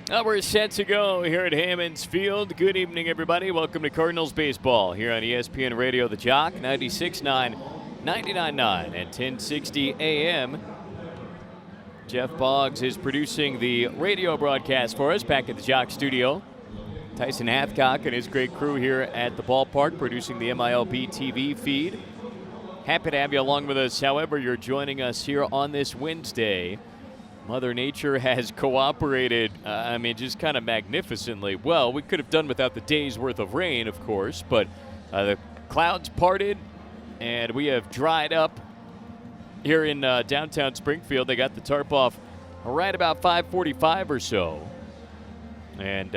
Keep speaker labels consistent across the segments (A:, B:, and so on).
A: We're set to go here at Hammons Field. Good evening, everybody. Welcome to Cardinals Baseball here on ESPN Radio The Jock, 96.9, 99.9, and 1060 AM. Jeff Boggs is producing the radio broadcast for us back at the Jock studio. Tyson Hathcock and his great crew here at the ballpark producing the MILB TV feed. Happy to have you along with us, however you're joining us here on this Wednesday. Mother Nature has cooperated, just kind of magnificently. Well, we could have done without the day's worth of rain, of course, but the clouds parted and we have dried up here in downtown Springfield. They got the tarp off right about 5:45 or so. And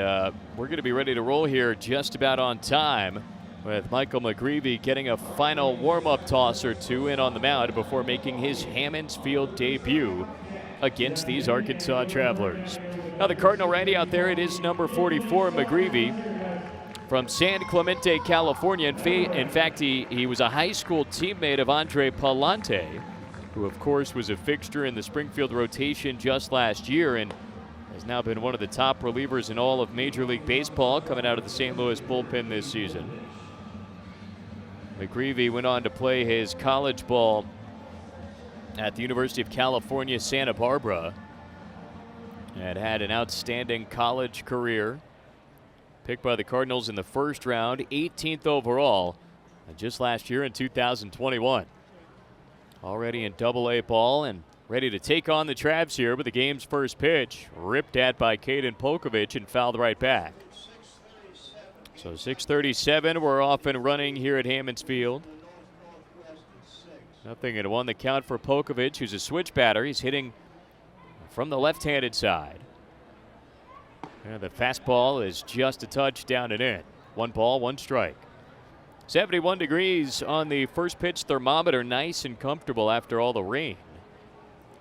A: we're going to be ready to roll here just about on time with Michael McGreevy getting a final warm-up toss or two in on the mound before making his Hammons Field debut against these Arkansas Travelers. Now the Cardinal righty out there, it is number 44, McGreevy from San Clemente, California. In fact, he was a high school teammate of Andre Palante, who of course was a fixture in the Springfield rotation just last year and has now been one of the top relievers in all of Major League Baseball coming out of the St. Louis bullpen this season. McGreevy went on to play his college ball at the University of California, Santa Barbara, and had an outstanding college career. Picked by the Cardinals in the first round, 18th overall, just last year in 2021. Already in Double-A ball and ready to take on the Travs here with the game's first pitch. Ripped at by Caden Polkovich and fouled right back. So 6:37, we're off and running here at Hammons Field. Nothing and one the count for Polkovich, who's a switch batter. He's hitting from the left-handed side. And the fastball is just a touch down and in. 1 ball, 1 strike. 71 degrees on the first pitch thermometer. Nice and comfortable after all the rain.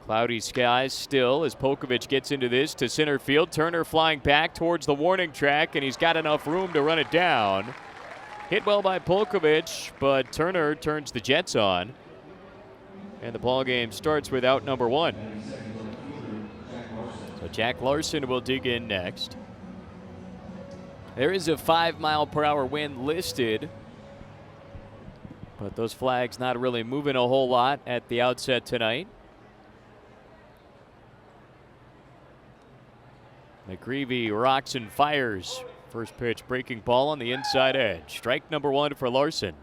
A: Cloudy skies still as Polkovich gets into this to center field. Turner flying back towards the warning track, and he's got enough room to run it down. Hit well by Polkovich, but Turner turns the Jets on. And the ball game starts with out number 1. So Jack Larson will dig in next. There is a 5-mile-per-hour wind listed, but those flags not really moving a whole lot at the outset tonight. McGreevy rocks and fires. First pitch breaking ball on the inside edge. Strike number 1 for Larson.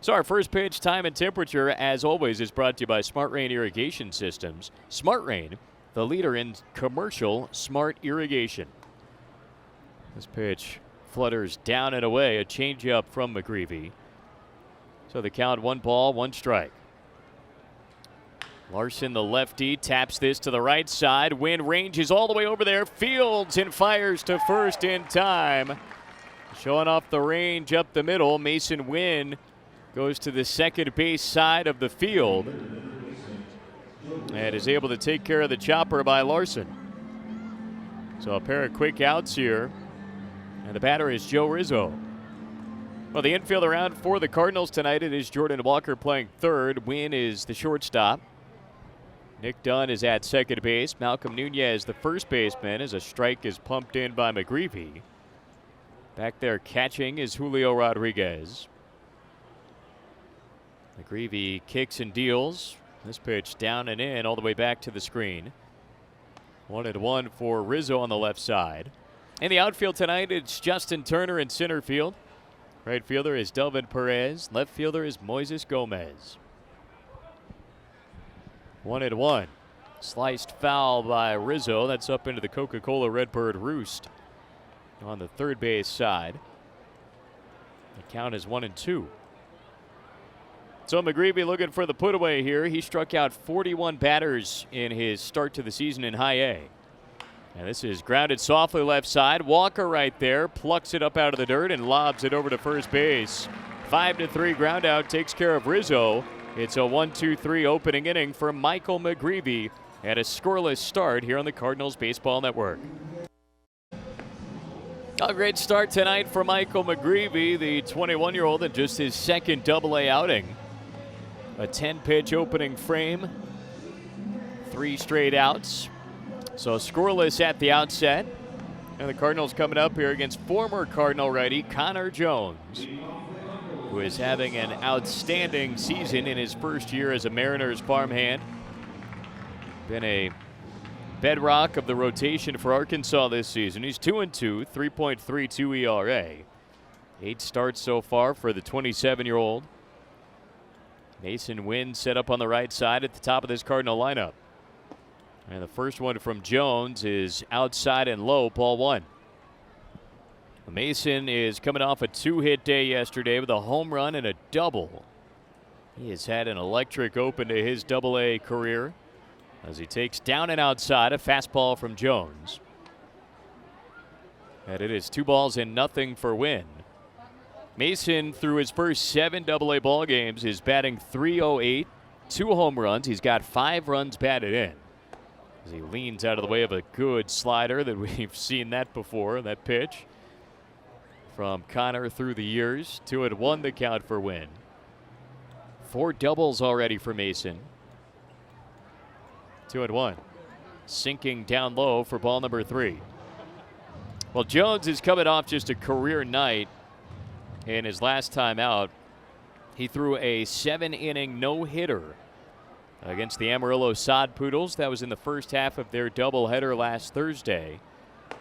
A: So our first pitch time and temperature, as always, is brought to you by Smart Rain Irrigation Systems. Smart Rain, the leader in commercial smart irrigation. This pitch flutters down and away, a changeup from McGreevy. So the count 1 ball, 1 strike. Larson, the lefty, taps this to the right side. Wind ranges all the way over there. Fields and fires to first in time. Showing off the range up the middle. Mason Wynn goes to the second base side of the field and is able to take care of the chopper by Larson. So a pair of quick outs here. And the batter is Joe Rizzo. Well, the infield around for the Cardinals tonight, it is Jordan Walker playing third. Wynn is the shortstop. Nick Dunn is at second base. Malcolm Nunez, the first baseman, as a strike is pumped in by McGreevy. Back there catching is Julio Rodriguez. McGreevy kicks and deals. This pitch down and in all the way back to the screen. 1-1 for Rizzo on the left side. In the outfield tonight, it's Justin Turner in center field. Right fielder is Delvin Perez. Left fielder is Moises Gomez. 1-1. Sliced foul by Rizzo. That's up into the Coca-Cola Redbird roost on the third base side. The count is 1-2. So McGreevy looking for the put away here. He struck out 41 batters in his start to the season in high A. And this is grounded softly left side. Walker right there plucks it up out of the dirt and lobs it over to first base. 5-3 ground out takes care of Rizzo. It's a 1-2-3 opening inning for Michael McGreevy at a scoreless start here on the Cardinals Baseball Network. A great start tonight for Michael McGreevy, the 21-year-old, in just his second Double-A outing. A 10-pitch opening frame, 3 straight outs. So scoreless at the outset. And the Cardinals coming up here against former Cardinal righty Connor Jones, who is having an outstanding season in his first year as a Mariners farmhand. Been a bedrock of the rotation for Arkansas this season. He's 2-2, 3.32 ERA. 8 starts so far for the 27-year-old. Mason Wynn set up on the right side at the top of this Cardinal lineup. And the first one from Jones is outside and low, ball 1. Mason is coming off a 2-hit day yesterday with a home run and a double. He has had an electric open to his Double-A career as he takes down and outside a fastball from Jones. And it is 2-0 for Wynn. Mason, through his first 7 Double-A ball games, is batting .308, 2 home runs. He's got 5 runs batted in. As he leans out of the way of a good slider that we've seen that before, that pitch from Connor through the years. 2-1 the count for Wynn. 4 doubles already for Mason. 2-1. Sinking down low for ball number 3. Well, Jones is coming off just a career night. In his last time out, he threw a 7-inning no-hitter against the Amarillo Sod Poodles. That was in the first half of their doubleheader last Thursday.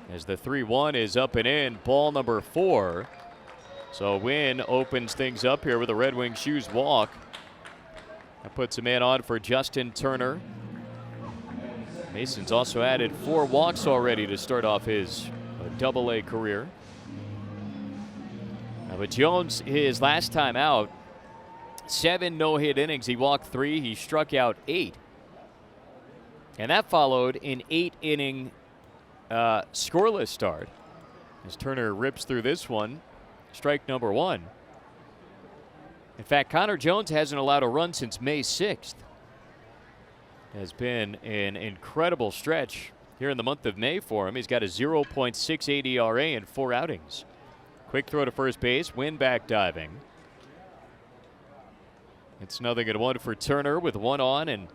A: As the 3-1 is up and in, ball number 4. So Wynn opens things up here with a Red Wing Shoes walk. That puts a man on for Justin Turner. Mason's also added 4 walks already to start off his Double-A career. But Jones, his last time out, 7 no-hit innings. He walked 3. He struck out 8. And that followed an 8-inning scoreless start. As Turner rips through this one, strike number 1. In fact, Connor Jones hasn't allowed a run since May 6th. It has been an incredible stretch here in the month of May for him. He's got a 0.68 ERA in 4 outings. Quick throw to first base. Wynn back diving. It's 0-1 for Turner with 1 on and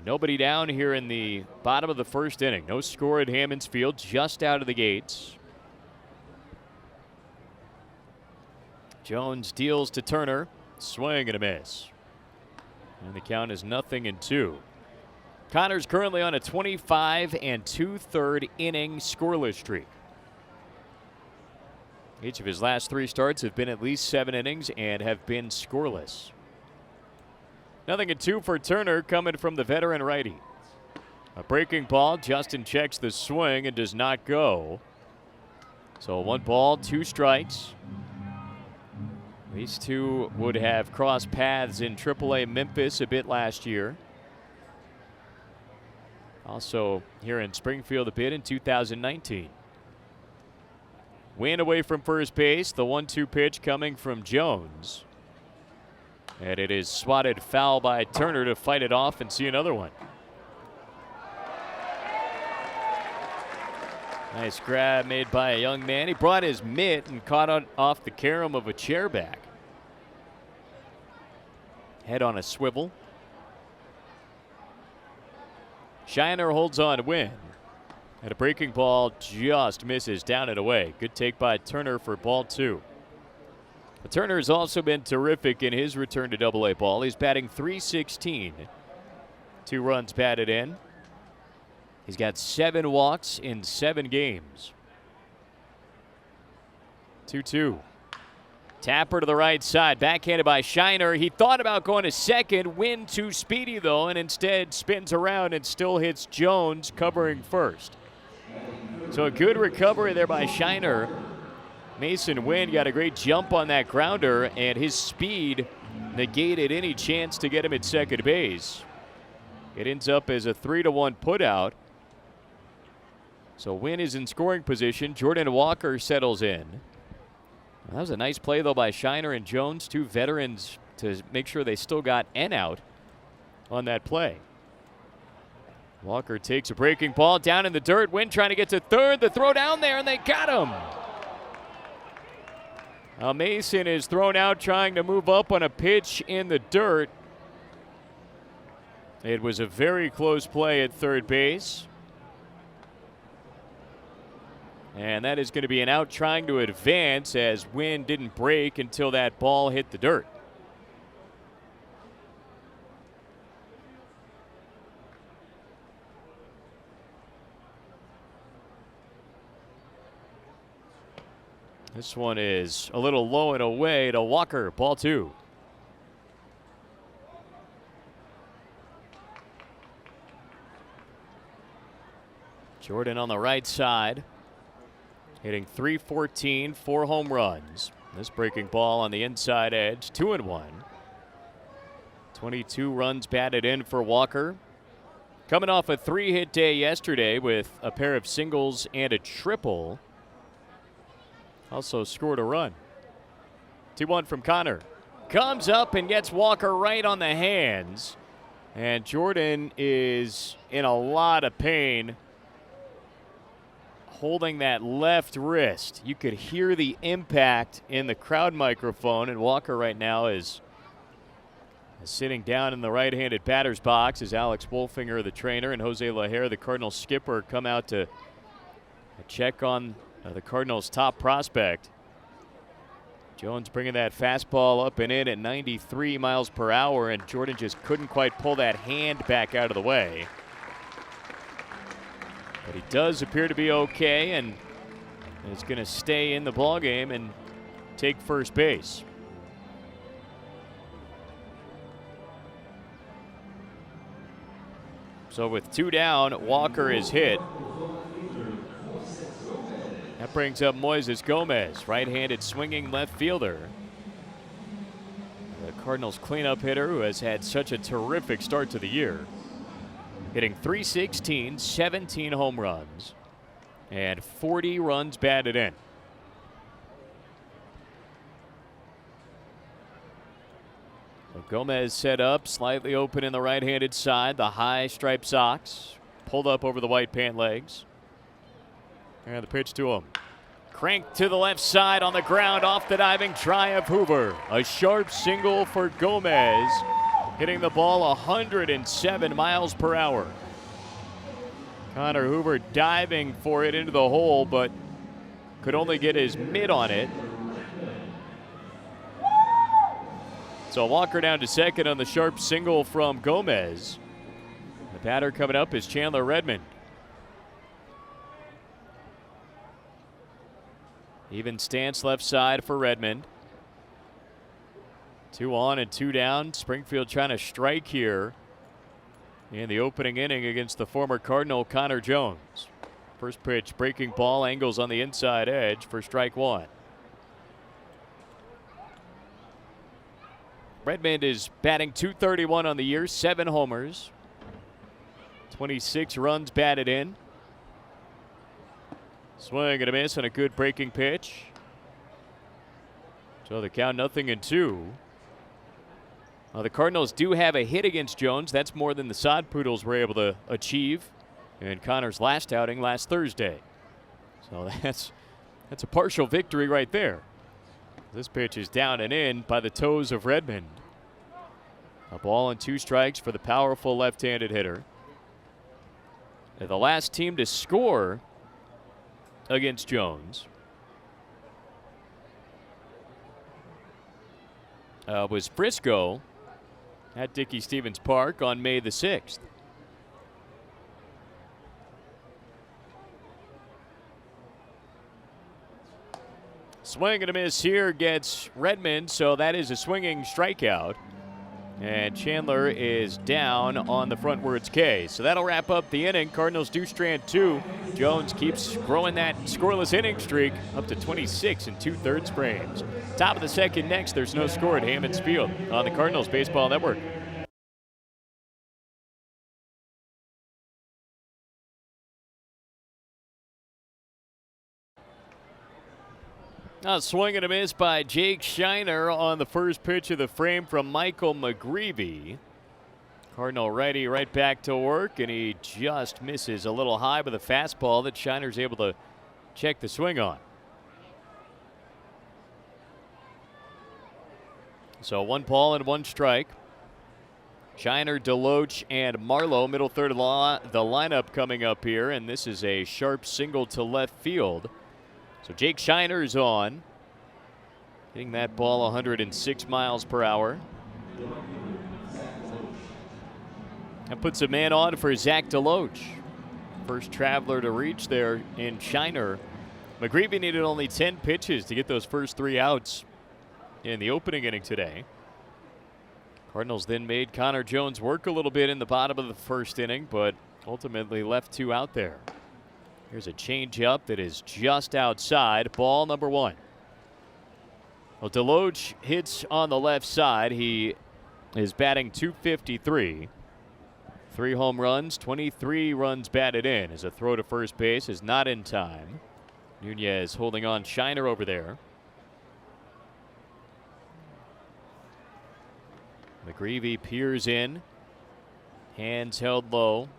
A: nobody down here in the bottom of the first inning. No score at Hammons Field, just out of the gates. Jones deals to Turner. Swing and a miss. And the count is 0-2. Connor's currently on a 25 2/3 inning scoreless streak. Each of his last 3 starts have been at least 7 innings and have been scoreless. 0-2 for Turner coming from the veteran righty. A breaking ball. Justin checks the swing and does not go. So 1 ball, 2 strikes. These two would have crossed paths in AAA Memphis a bit last year. Also here in Springfield a bit in 2019. Wynn away from first base. The 1-2 pitch coming from Jones. And it is swatted foul by Turner to fight it off and see another one. Nice grab made by a young man. He brought his mitt and caught it off the carom of a chair back. Head on a swivel. Shiner holds on to Wynn. And a breaking ball just misses down and away. Good take by Turner for ball 2. But Turner has also been terrific in his return to Double-A ball. He's batting .316. 2 runs batted in. He's got 7 walks in 7 games. 2-2. Tapper to the right side. Backhanded by Shiner. He thought about going to second. Wynn too speedy though, and instead spins around and still hits Jones covering first. So a good recovery there by Shiner. Mason Wynn got a great jump on that grounder, and his speed negated any chance to get him at second base. It ends up as a 3-1 putout. So Wynn is in scoring position. Jordan Walker settles in. Well, that was a nice play though by Shiner and Jones, 2 veterans, to make sure they still got an out on that play. Walker takes a breaking ball down in the dirt. Wynn trying to get to third. The throw down there, and they got him. Now Mason is thrown out trying to move up on a pitch in the dirt. It was a very close play at third base. And that is going to be an out trying to advance as wind didn't break until that ball hit the dirt. This one is a little low and away to Walker, ball 2. Jordan on the right side, hitting .314, 4 home runs. This breaking ball on the inside edge, 2-1. 22 runs batted in for Walker. Coming off a 3-hit day yesterday with a pair of singles and a triple. Also scored a run. 2-1 from Connor. Comes up and gets Walker right on the hands. And Jordan is in a lot of pain holding that left wrist. You could hear the impact in the crowd microphone, and Walker right now is sitting down in the right-handed batter's box as Alex Wolfinger, the trainer, and Jose Lajer, the Cardinals skipper, come out to check on the Cardinals' top prospect. Jones bringing that fastball up and in at 93 miles per hour, and Jordan just couldn't quite pull that hand back out of the way. But he does appear to be okay and is going to stay in the ballgame and take first base. So with 2 down, Walker is hit. That brings up Moises Gomez, right-handed swinging left fielder. The Cardinals cleanup hitter who has had such a terrific start to the year. Hitting .316, 17 home runs, and 40 runs batted in. So Gomez set up, slightly open in the right-handed side, the high striped socks, pulled up over the white pant legs. And the pitch to him. Cranked to the left side on the ground off the diving try of Hoover. A sharp single for Gomez, hitting the ball 107 miles per hour. Connor Hoover diving for it into the hole, but could only get his mitt on it. So Walker down to second on the sharp single from Gomez. The batter coming up is Chandler Redmond. Even stance left side for Redmond. 2 on and 2 down. Springfield trying to strike here in the opening inning against the former Cardinal Connor Jones. First pitch, breaking ball, angles on the inside edge for strike 1. Redmond is batting .231 on the year, 7 homers, 26 runs batted in. Swing and a miss on a good breaking pitch. So the count 0-2. The Cardinals do have a hit against Jones. That's more than the Sod Poodles were able to achieve in Connor's last outing last Thursday. So that's a partial victory right there. This pitch is down and in by the toes of Redmond. A ball and 2 strikes for the powerful left-handed hitter. The last team to score against Jones was Frisco at Dickey-Stevens Park on May the 6th. Swing and a miss here gets Redmond, so that is a swinging strikeout. And Chandler is down on the frontwards K. So that'll wrap up the inning. Cardinals do strand 2. Jones keeps growing that scoreless inning streak up to 26 2/3 frames. Top of the second next. There's no score at Hammons Field on the Cardinals Baseball Network. Now swing and a miss by Jake Shiner on the first pitch of the frame from Michael McGreevy. Cardinal righty right back to work, and he just misses a little high with a fastball that Shiner's able to check the swing on. So 1 ball and 1 strike. Shiner, Deloach, and Marlowe, middle third of the lineup coming up here, and this is a sharp single to left field So Jake Shiner's on. Hitting that ball 106 miles per hour. That puts a man on for Zach DeLoach. First traveler to reach there in Shiner. McGreevy needed only 10 pitches to get those first 3 outs in the opening inning today. Cardinals then made Connor Jones work a little bit in the bottom of the first inning, but ultimately left 2 out there. Here's a changeup that is just outside. Ball number 1. Well, DeLoach hits on the left side. He is batting .253. 3 home runs, 23 runs batted in. As a throw to first base is not in time. Nunez holding on Shiner over there. McGreevy peers in. Hands held low.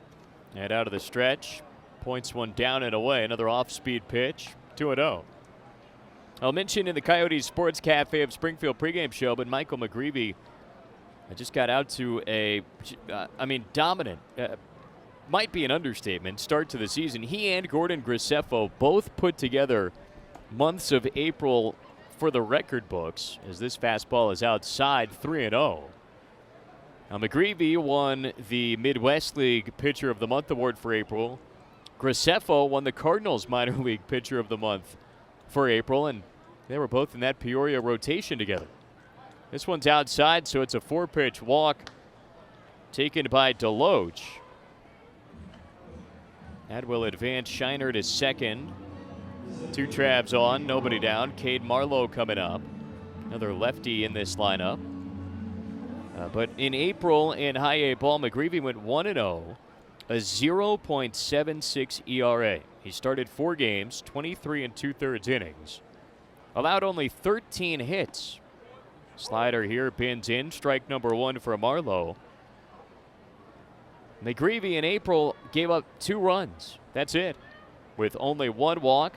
A: And out of the stretch. Points one down and away. Another off-speed pitch. 2-0. I'll mention in the Coyotes Sports Cafe of Springfield pregame show, but Michael McGreevy just got out to a, dominant, might be an understatement, start to the season. He and Gordon Graceffo both put together months of April for the record books, as this fastball is outside 3-0. Now, McGreevy won the Midwest League Pitcher of the Month award for April. Graceffo won the Cardinals Minor League Pitcher of the Month for April, and they were both in that Peoria rotation together. This one's outside, so it's a 4-pitch walk taken by DeLoach. That will advance Shiner to second. 2 Travs on, nobody down. Cade Marlowe coming up. Another lefty in this lineup. But in April in high A ball, McGreevy went 1-0, a 0.76 ERA. He started 4 games, 23 2/3 innings. Allowed only 13 hits. Slider here pins in, strike number 1 for Marlowe. McGreevy in April gave up 2 runs. That's it, with only 1 walk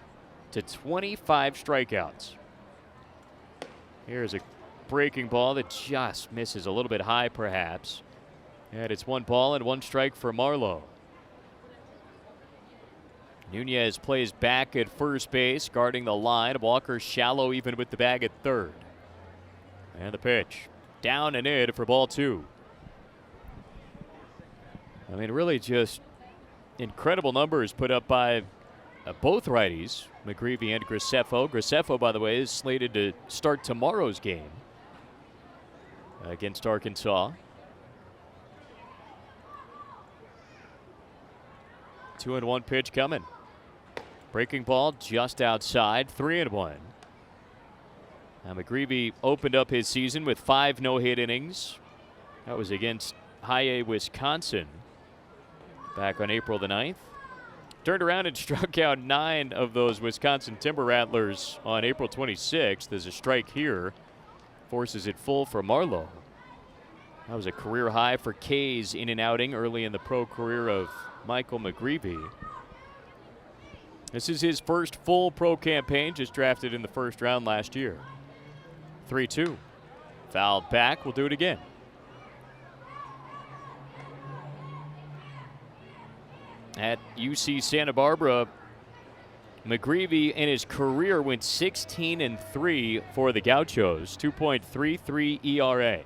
A: to 25 strikeouts. Here's a breaking ball that just misses a little bit high, perhaps. And it's 1 ball and 1 strike for Marlowe. Nunez plays back at first base, guarding the line. Walker shallow even with the bag at third. And the pitch. Down and in for ball 2. I mean, really just incredible numbers put up by both righties, McGreevy and Graceffo. Graceffo, by the way, is slated to start tomorrow's game against Arkansas. 2-1 pitch coming. Breaking ball just outside, 3-1. Now McGreevy opened up his season with 5 no-hit innings. That was against high A Wisconsin back on April the 9th. Turned around and struck out 9 of those Wisconsin Timber Rattlers on April 26th. There's a strike here. Forces it full for Marlowe. That was a career high for K's in an outing early in the pro career of Michael McGreevy. This is his first full pro campaign, just drafted in the first round last year. 3-2. Fouled back. We'll do it again. At UC Santa Barbara, McGreevy in his career went 16-3 for the Gauchos, 2.33 ERA.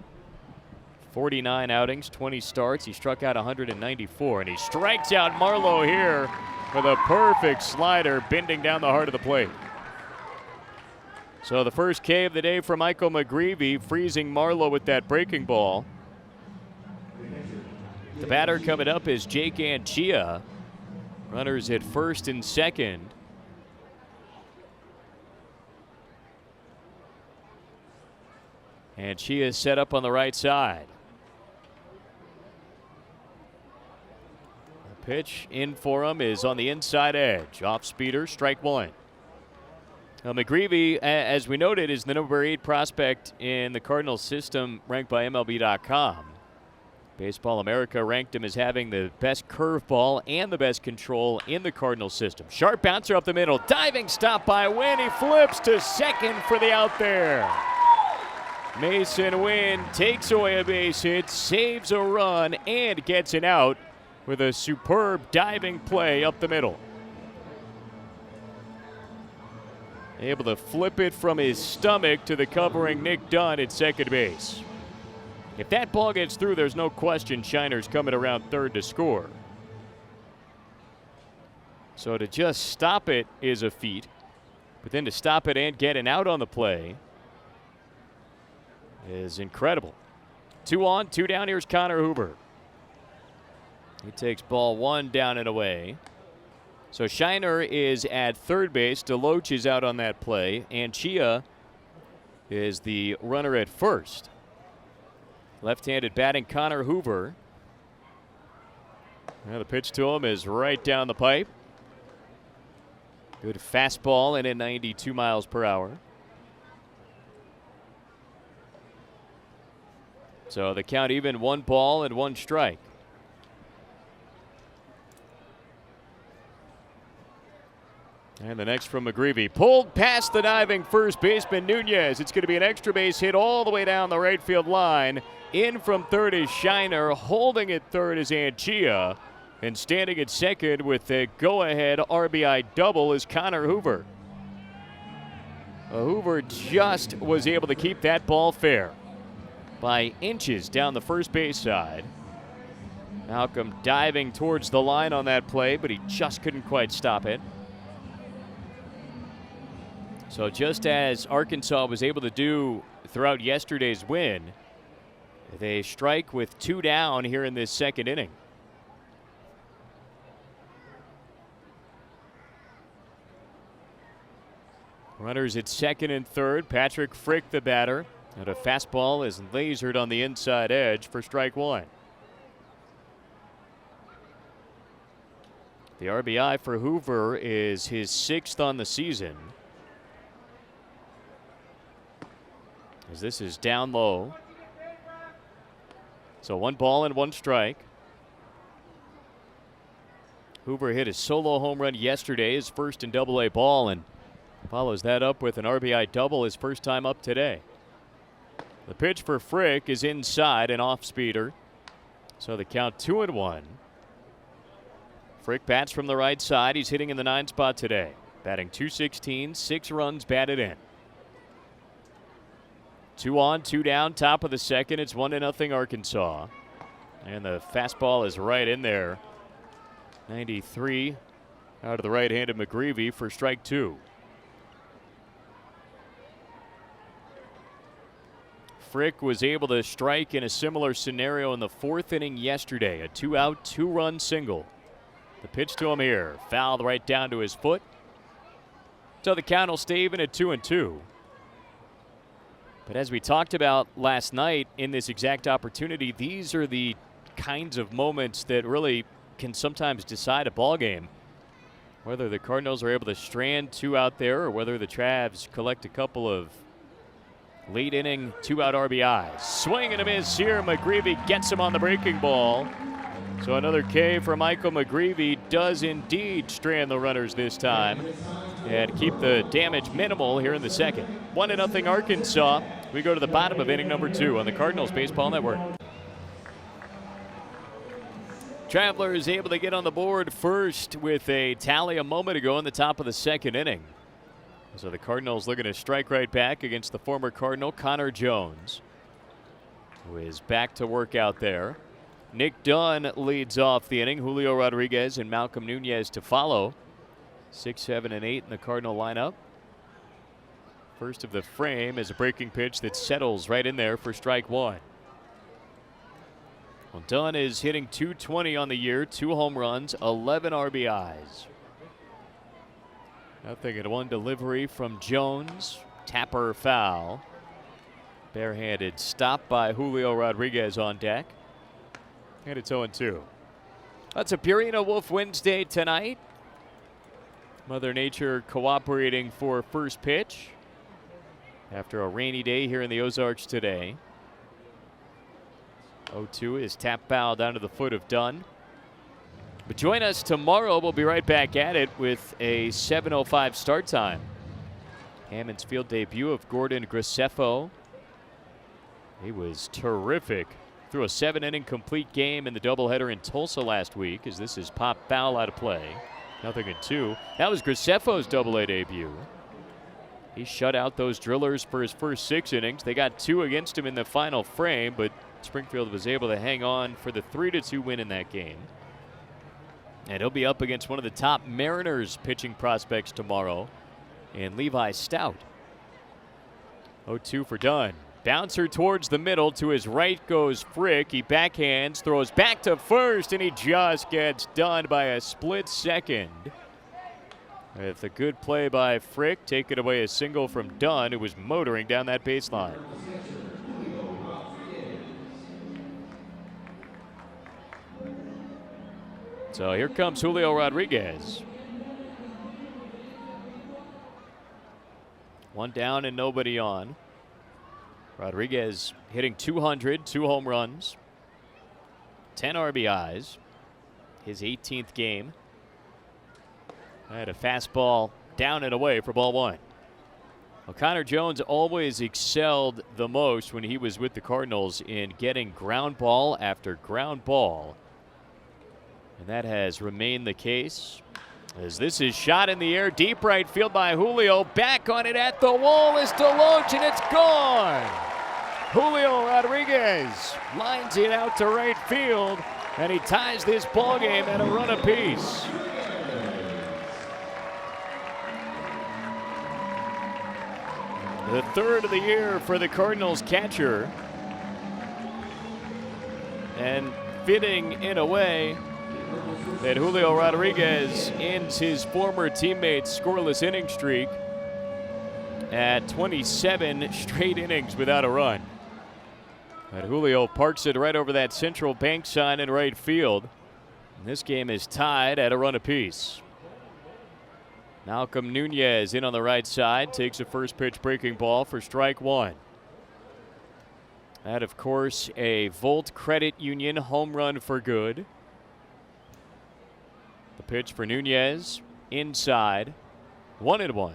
A: 49 outings, 20 starts. He struck out 194, and he strikes out Marlowe here with a perfect slider bending down the heart of the plate. So the first K of the day for Michael McGreevy, freezing Marlowe with that breaking ball. The batter coming up is Jake Anchia. Runners at first and second. Anchia set up on the right side. The pitch in for him is on the inside edge. Off speeder, strike 1. Now McGreevy, as we noted, is the number 8 prospect in the Cardinals system, ranked by MLB.com. Baseball America ranked him as having the best curveball and the best control in the Cardinals system. Sharp bouncer up the middle. Diving stop by Wynn. He flips to second for the out there. Mason Wynn takes away a base hit, saves a run, and gets an out with a superb diving play up the middle. able to flip it from his stomach to the covering Nick Dunn at second base. If that ball gets through, there's no question Shiner's coming around third to score. So to just stop it is a feat, but then to stop it and get an out on the play is incredible. 2 on, 2 down. Here's Connor Hoover. He takes ball 1 down and away. So Shiner is at third base. Deloach is out on that play. And Chia is the runner at first. Left-handed batting Connor Hoover. Now the pitch to him is right down the pipe. Good fastball and at 92 miles per hour. So the count even, 1 ball and 1 strike. And the next from McGreevy. Pulled past the diving first baseman Nunez. It's going to be an extra base hit all the way down the right field line. In from third is Shiner. Holding at third is Chia. And standing at second with a go-ahead RBI double is Connor Hoover. Hoover just was able to keep that ball fair by inches down the first base side. Malcolm diving towards the line on that play, but he just couldn't quite stop it. So just as Arkansas was able to do throughout yesterday's win, they strike with 2 down here in this second inning. Runners at second and third. Patrick Frick, the batter. And a fastball is lasered on the inside edge for strike 1. The RBI for Hoover is his 6th on the season. As this is down low. So 1 ball and 1 strike. Hoover hit a solo home run yesterday, his first in Double-A ball, and follows that up with an RBI double his first time up today. The pitch for Frick is inside, an off-speeder. So the count 2-1. Frick bats from the right side. He's hitting in the 9 spot today. Batting .216, 6 runs batted in. 2 on, 2 down, top of the second. It's 1-0 Arkansas. And the fastball is right in there. 93 out of the right-handed McGreevy for strike 2. Frick was able to strike in a similar scenario in the 4th inning yesterday. A 2-out, 2-run single. The pitch to him here. Fouled right down to his foot. So the count will stay even at 2-2. But as we talked about last night in this exact opportunity, these are the kinds of moments that really can sometimes decide a ball game. Whether the Cardinals are able to strand 2 out there or whether the Travs collect a couple of late inning 2-out RBIs. Swing and a miss here. McGreevy gets him on the breaking ball. So another K for Michael McGreevy does indeed strand the runners this time and keep the damage minimal here in the second. 1-0 Arkansas. We go to the bottom of inning number 2 on the Cardinals Baseball Network. Traveler is able to get on the board first with a tally a moment ago in the top of the second inning. So the Cardinals looking to strike right back against the former Cardinal Connor Jones, who is back to work out there. Nick Dunn leads off the inning. Julio Rodriguez and Malcolm Nunez to follow. 6, 7, and 8 in the Cardinal lineup. First of the frame is a breaking pitch that settles right in there for strike 1. Well, Dunn is hitting .220 on the year, 2 home runs, 11 RBIs. 0-1 delivery from Jones. Tapper foul. Barehanded stop by Julio Rodriguez on deck. And it's 0-2. That's a Purina Wolf Wednesday tonight. Mother Nature cooperating for first pitch after a rainy day here in the Ozarks today. 0-2 is tap foul down to the foot of Dunn. But join us tomorrow. We'll be right back at it with a 7:05 start time. Hammond's Field debut of Gordon Graceffo. He was terrific. Threw a 7-inning complete game in the doubleheader in Tulsa last week as this is pop foul out of play. 0-2. That was Graceffo's Double-A debut. He shut out those Drillers for his first 6 innings. They got 2 against him in the final frame, but Springfield was able to hang on for the 3-2 win in that game. And he'll be up against one of the top Mariners pitching prospects tomorrow in Levi Stout. 0-2 for Dunn. Bouncer towards the middle. To his right goes Frick. He backhands, throws back to first, and he just gets done by a split second. With a good play by Frick, taking away a single from Dunn, who was motoring down that baseline. So here comes Julio Rodriguez. 1 down and nobody on. Rodriguez hitting .200, 2 home runs, 10 RBIs, his 18th game. Had a fastball down and away for ball 1. Well, Connor Jones always excelled the most when he was with the Cardinals in getting ground ball after ground ball. And that has remained the case, as this is shot in the air, deep right field by Julio. Back on it at the wall is Deloach, and it's gone. Julio Rodriguez lines it out to right field, and he ties this ball game at a run apiece. The 3rd of the year for the Cardinals catcher, and fitting in a way that Julio Rodriguez ends his former teammate's scoreless inning streak at 27 straight innings without a run. But Julio parks it right over that central bank sign in right field. And this game is tied at a run apiece. Malcolm Nunez in on the right side, takes a first pitch breaking ball for strike 1. That, of course, a Volt Credit Union home run for good. The pitch for Nunez, inside, 1-1.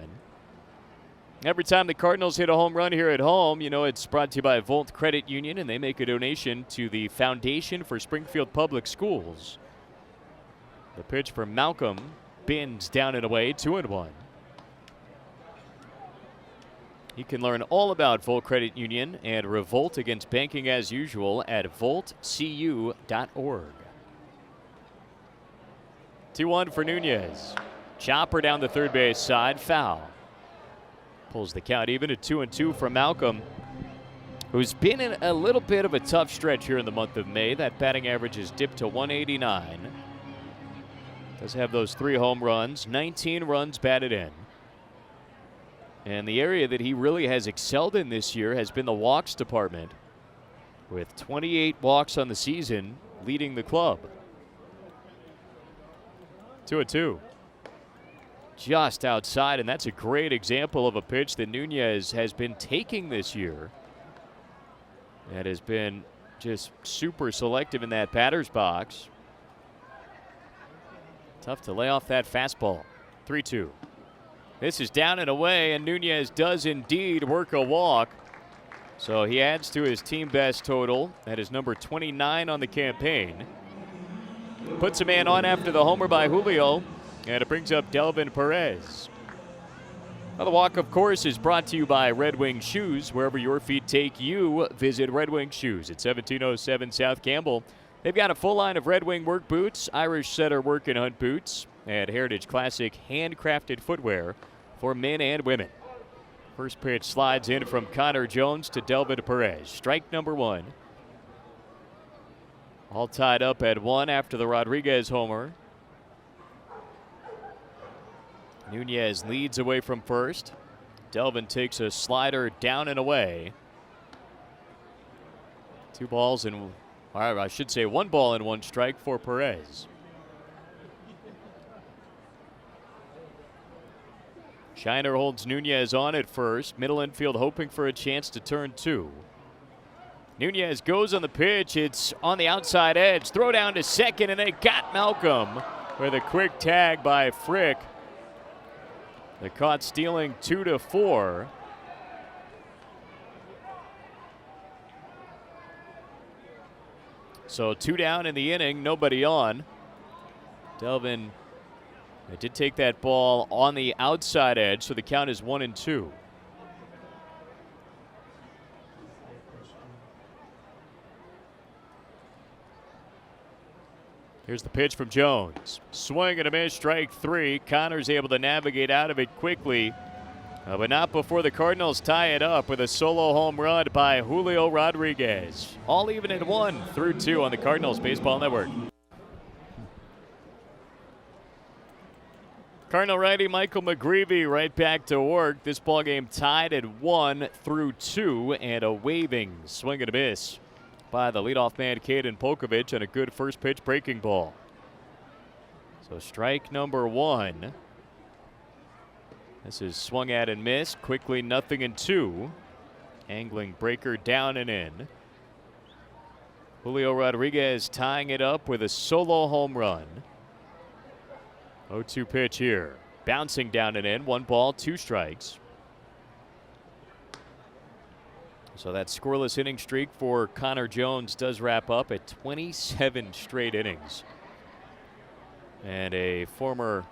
A: Every time the Cardinals hit a home run here at home, you know, it's brought to you by Volt Credit Union, and they make a donation to the Foundation for Springfield Public Schools. The pitch for Malcolm bends down and away, 2-1. You can learn all about Volt Credit Union and revolt against banking as usual at voltcu.org. 2-1 for Nunez. Chopper down the third base side, foul. Pulls the count even at 2-2 for Malcolm, who's been in a little bit of a tough stretch here in the month of May. That batting average has dipped to 189. Does have those 3 home runs, 19 runs batted in. And the area that he really has excelled in this year has been the walks department, with 28 walks on the season, leading the club. 2-2. Just outside, and that's a great example of a pitch that Nunez has been taking this year. That has been just super selective in that batter's box. Tough to lay off that fastball. 3-2. This is down and away, and Nunez does indeed work a walk. So he adds to his team best total. That is number 29 on the campaign. Puts a man on after the homer by Julio, and it brings up Delvin Perez. Now the walk, of course, is brought to you by Red Wing Shoes. Wherever your feet take you, visit Red Wing Shoes at 1707 South Campbell. They've got a full line of Red Wing work boots, Irish Setter work and hunt boots, and Heritage Classic handcrafted footwear for men and women. First pitch slides in from Connor Jones to Delvin Perez. Strike number 1. All tied up at 1 after the Rodriguez homer. Nunez leads away from first. Delvin takes a slider down and away. 2 balls and, or I should say 1 ball and 1 strike for Perez. Shiner holds Nunez on at first. Middle infield hoping for a chance to turn 2. Nunez goes on the pitch. It's on the outside edge. Throw down to second, and they got Malcolm with a quick tag by Frick. They caught stealing 2-4. So 2 down in the inning, nobody on. Delvin did take that ball on the outside edge, so the count is 1-2. Here's the pitch from Jones. Swing and a miss, strike 3. Connor's able to navigate out of it quickly, but not before the Cardinals tie it up with a solo home run by Julio Rodriguez. All even at 1 through 2 on the Cardinals Baseball Network. Cardinal righty Michael McGreevy right back to work. This ballgame tied at 1 through 2, and a waving swing and a miss by the leadoff man Caden Pokovich, and a good first pitch breaking ball. So strike number 1. This is swung at and missed. Quickly 0-2. Angling breaker down and in. Julio Rodriguez tying it up with a solo home run. 0-2 pitch here. Bouncing down and in. 1 ball, 2 strikes. So that scoreless inning streak for Connor Jones does wrap up at 27 straight innings. And a former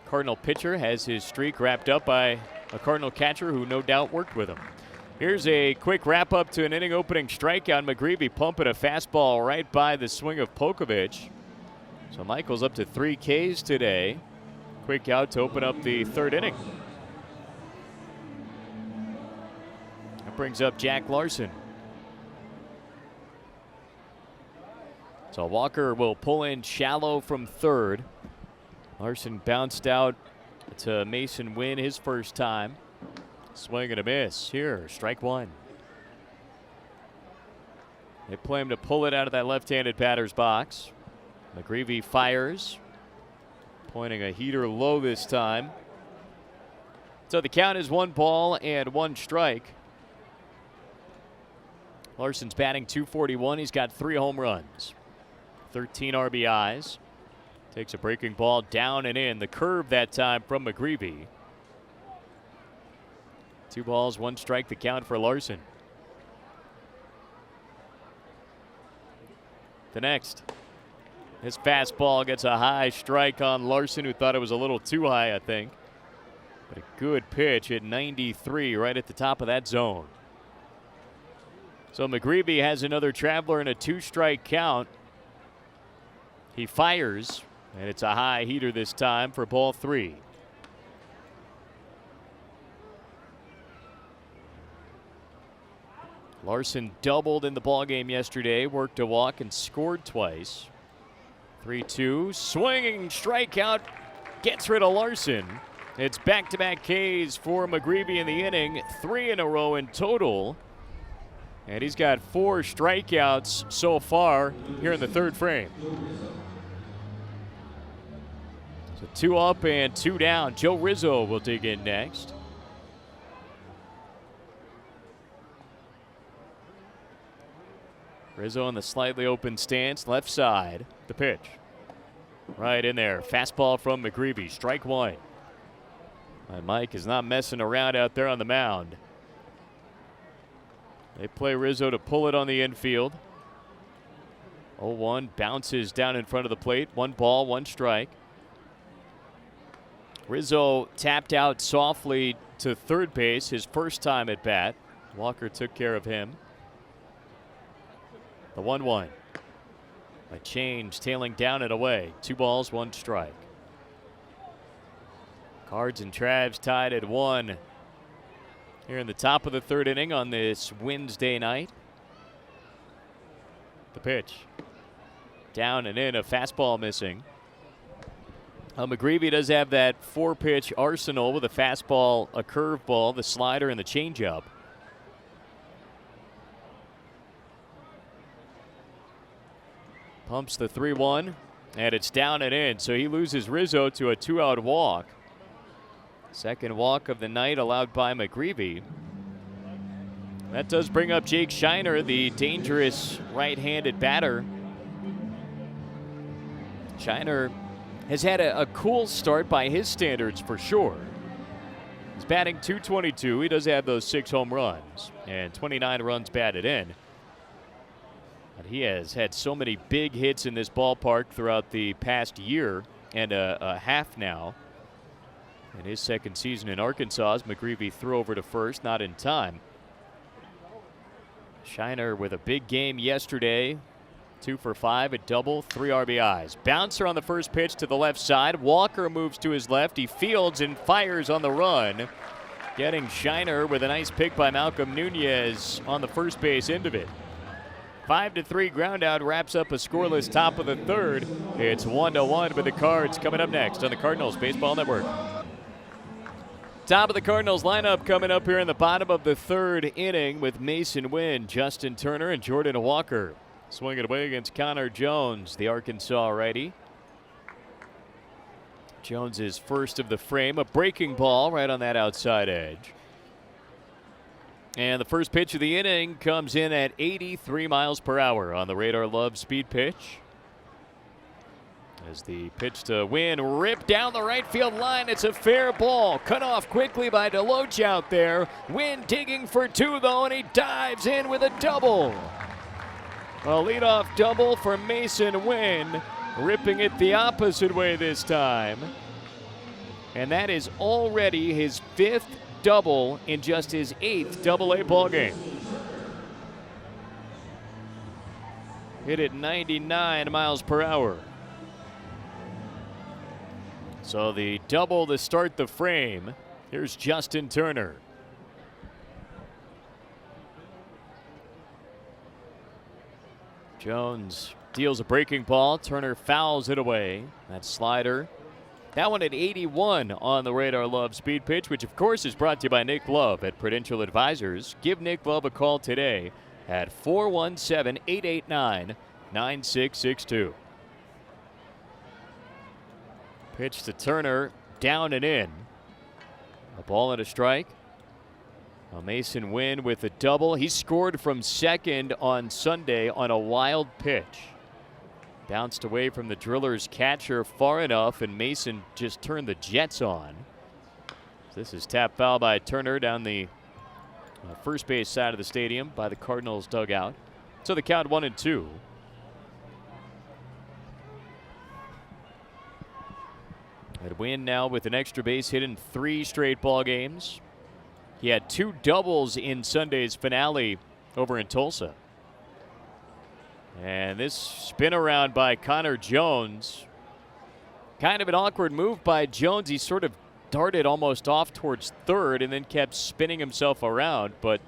A: Cardinal pitcher has his streak wrapped up by a Cardinal catcher who no doubt worked with him. Here's a quick wrap up to an inning opening strikeout. McGreevy pumping a fastball right by the swing of Pokovich. So Michael's up to 3 Ks today. Quick out to open up the 3rd inning. That brings up Jack Larson. So Walker will pull in shallow from 3rd. Larson bounced out to Mason Wynn his first time. Swing and a miss here, strike 1. They play him to pull it out of that left-handed batter's box. McGreevy fires, pointing a heater low this time. So the count is 1 ball and 1 strike. Larson's batting .241. He's got 3 home runs, 13 RBIs. Takes a breaking ball down and in. The curve that time from McGreevy. 2 balls, 1 strike, the count for Larson. The next. His fastball gets a high strike on Larson, who thought it was a little too high, I think. But a good pitch at 93 right at the top of that zone. So McGreevy has another traveler and a 2-strike count. He fires, and it's a high heater this time for ball 3. Larson doubled in the ballgame yesterday, worked a walk and scored twice. 3-2, swinging strikeout, gets rid of Larson. It's back-to-back Ks for McGreevy in the inning, 3 in a row in total. And he's got 4 strikeouts so far here in the 3rd frame. So 2 up and 2 down. Joe Rizzo will dig in next. Rizzo in the slightly open stance, left side. The pitch. Right in there. Fastball from McGreevy. Strike 1. And Mike is not messing around out there on the mound. They play Rizzo to pull it on the infield. 0-1 bounces down in front of the plate. 1 ball, 1 strike. Rizzo tapped out softly to 3rd base his first time at bat. Walker took care of him. The 1-1. A change, tailing down and away. 2 balls, 1 strike. Cards and Travs tied at 1 here in the top of the 3rd inning on this Wednesday night. The pitch. Down and in, a fastball missing. McGreevy does have that 4-pitch arsenal with a fastball, a curveball, the slider, and the changeup. Pumps the 3-1, and it's down and in. So he loses Rizzo to a 2-out walk. Second walk of the night allowed by McGreevy. That does bring up Jake Shiner, the dangerous right-handed batter. Shiner has had a cool start by his standards for sure. He's batting .222. He does have those 6 home runs and 29 runs batted in. But he has had so many big hits in this ballpark throughout the past year and a half now. In his 2nd season in Arkansas, as McGreevy threw over to first, not in time. Shiner with a big game yesterday 2 for 5, a double, 3 RBIs. Bouncer on the first pitch to the left side. Walker moves to his left. He fields and fires on the run. Getting Shiner with a nice pick by Malcolm Nunez on the first base end of it. 5-3 ground out wraps up a scoreless top of the third. It's 1-1 with the Cards coming up next on the Cardinals Baseball Network. Top of the Cardinals lineup coming up here in the bottom of the third inning with Mason Wynn, Justin Turner, and Jordan Walker. Swinging away against Connor Jones, the Arkansas righty. Jones is first of the frame, a breaking ball right on that outside edge. And the first pitch of the inning comes in at 83 miles per hour on the Radar Love speed pitch. As the pitch to Wynn ripped down the right field line, it's a fair ball. Cut off quickly by DeLoach out there. Wynn digging for 2 though, and he dives in with a double. A leadoff double for Mason Wynn, ripping it the opposite way this time. And that is already his 5th double in just his 8th Double-A ball game. Hit at 99 miles per hour. So the double to start the frame. Here's Justin Turner. Jones deals a breaking ball. Turner fouls it away. That slider. That one at 81 on the Radar Love speed pitch, which of course is brought to you by Nick Love at Prudential Advisors. Give Nick Love a call today at 417-889-9662. Pitch to Turner, down and in. A ball and a strike. Well, Mason Wynn with a double. He scored from second on Sunday on a wild pitch. Bounced away from the Drillers catcher far enough, and Mason just turned the Jets on. This is tap foul by Turner down the first base side of the stadium by the Cardinals dugout. So the count 1-2. And Wynn now with an extra base hit in 3 straight ball games. He had 2 doubles in Sunday's finale over in Tulsa. And this spin around by Connor Jones. Kind of an awkward move by Jones. He sort of darted almost off towards third and then kept spinning himself around, but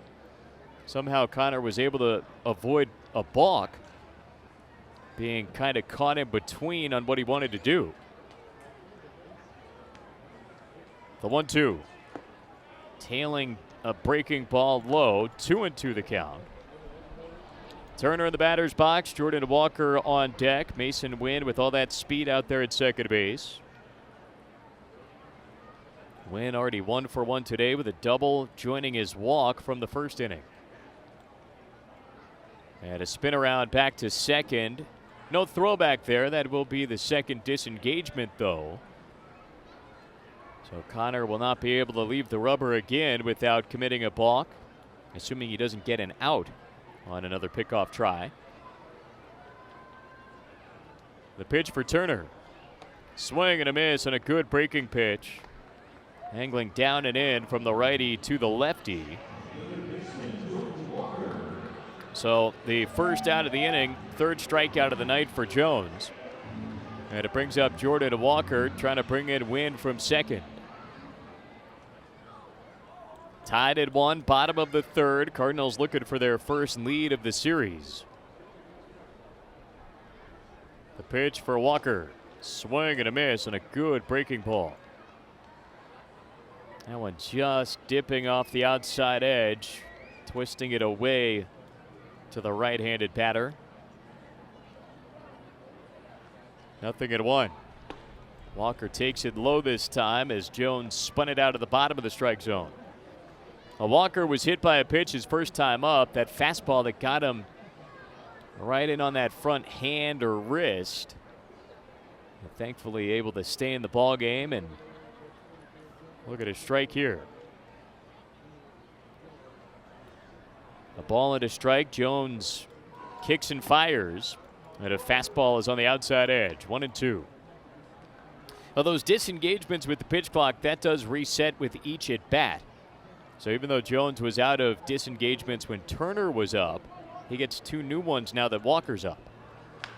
A: somehow Connor was able to avoid a balk, being kind of caught in between on what he wanted to do. The 1-2. Tailing a breaking ball low, 2-2 the count. Turner in the batter's box, Jordan Walker on deck. Mason Wynn with all that speed out there at second base. Wynn already 1 for 1 today with a double, joining his walk from the first inning. And a spin around back to second. No throwback there. That will be the second disengagement though. So Connor will not be able to leave the rubber again without committing a balk, assuming he doesn't get an out on another pickoff try. The pitch for Turner. Swing and a miss on a good breaking pitch. Angling down and in from the righty to the lefty. So the first out of the inning, 3rd strikeout of the night for Jones. And it brings up Jordan Walker trying to bring in Wynn from second. Tied at 1, bottom of the 3rd. Cardinals looking for their first lead of the series. The pitch for Walker. Swing and a miss and a good breaking ball. That one just dipping off the outside edge, twisting it away to the right-handed batter. 0-1. Walker takes it low this time as Jones spun it out of the bottom of the strike zone. Walker was hit by a pitch his first time up. That fastball that got him right in on that front hand or wrist. And thankfully able to stay in the ball game, and look at a strike here. A ball and a strike. Jones kicks and fires, and a fastball is on the outside edge. 1-2. Well, those disengagements with the pitch clock, that does reset with each at bat. So even though Jones was out of disengagements when Turner was up, he gets 2 new ones now that Walker's up.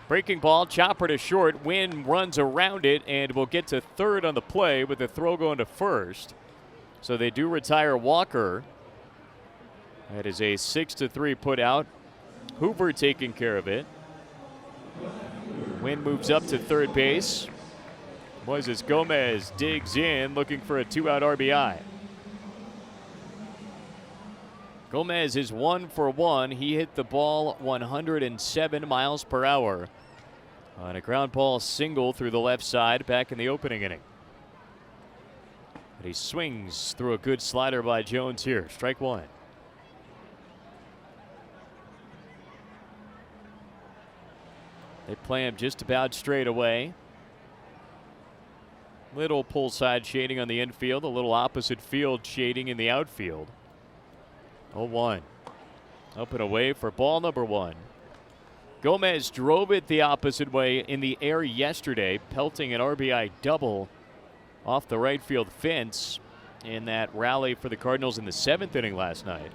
A: Breaking ball, chopper to short. Wynn runs around it and will get to third on the play with the throw going to first. So they do retire Walker. That is a 6-3 put out. Hoover taking care of it. Wynn moves up to third base. Moises Gomez digs in, looking for a 2-out RBI. Gomez is 1 for 1. He hit the ball 107 miles per hour on a ground ball single through the left side back in the opening inning. But he swings through a good slider by Jones here. Strike one. They play him just about straight away. Little pull side shading on the infield, a little opposite field shading in the outfield. 0-1. Up and away for ball number one. Gomez drove it the opposite way in the air yesterday, pelting an RBI double off the right field fence in that rally for the Cardinals in the 7th inning last night.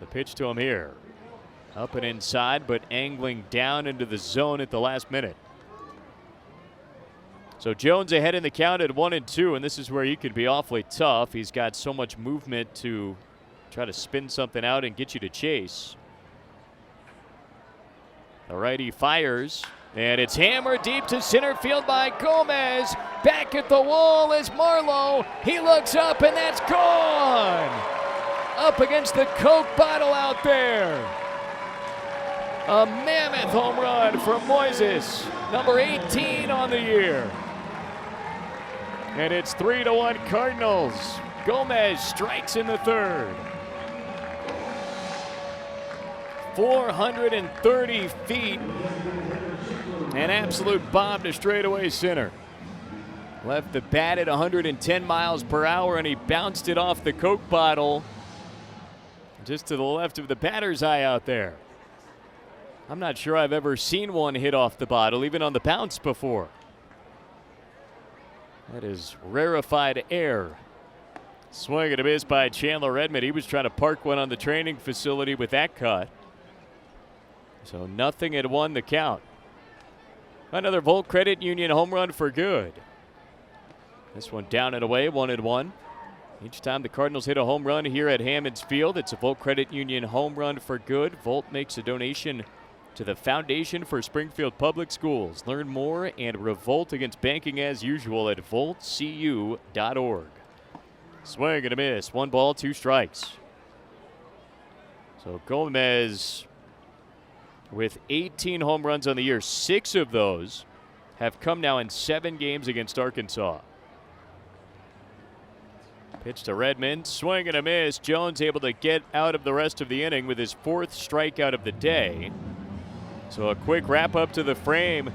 A: The pitch to him here. Up and inside, but angling down into the zone at the last minute. So Jones ahead in the count at 1-2, and this is where he could be awfully tough. He's got so much movement to try to spin something out and get you to chase. The righty fires, and it's hammered deep to center field by Gomez. Back at the wall is Marlowe. He looks up, and that's gone. Up against the Coke bottle out there. A mammoth home run from Moises, number 18 on the year. And it's 3-1 Cardinals. Gomez strikes in the third. 430 feet. An absolute bomb to straightaway center. Left the bat at 110 miles per hour, and he bounced it off the Coke bottle just to the left of the batter's eye out there. I'm not sure I've ever seen one hit off the bottle, even on the bounce before. That is rarefied air. Swing and a miss by Chandler Redmond. He was trying to park one on the training facility with that cut. So 0-1 the count. Another Volt Credit Union home run for good. This one down and away, 1-1. Each time the Cardinals hit a home run here at Hammons Field, it's a Volt Credit Union home run for good. Volt makes a donation to the Foundation for Springfield Public Schools. Learn more and revolt against banking as usual at voltcu.org. Swing and a miss. 1 ball, 2 strikes. So Gomez with 18 home runs on the year. 6 of those have come now in 7 games against Arkansas. Pitch to Redmond. Swing and a miss. Jones able to get out of the rest of the inning with his 4th strikeout of the day. So a quick wrap up to the frame.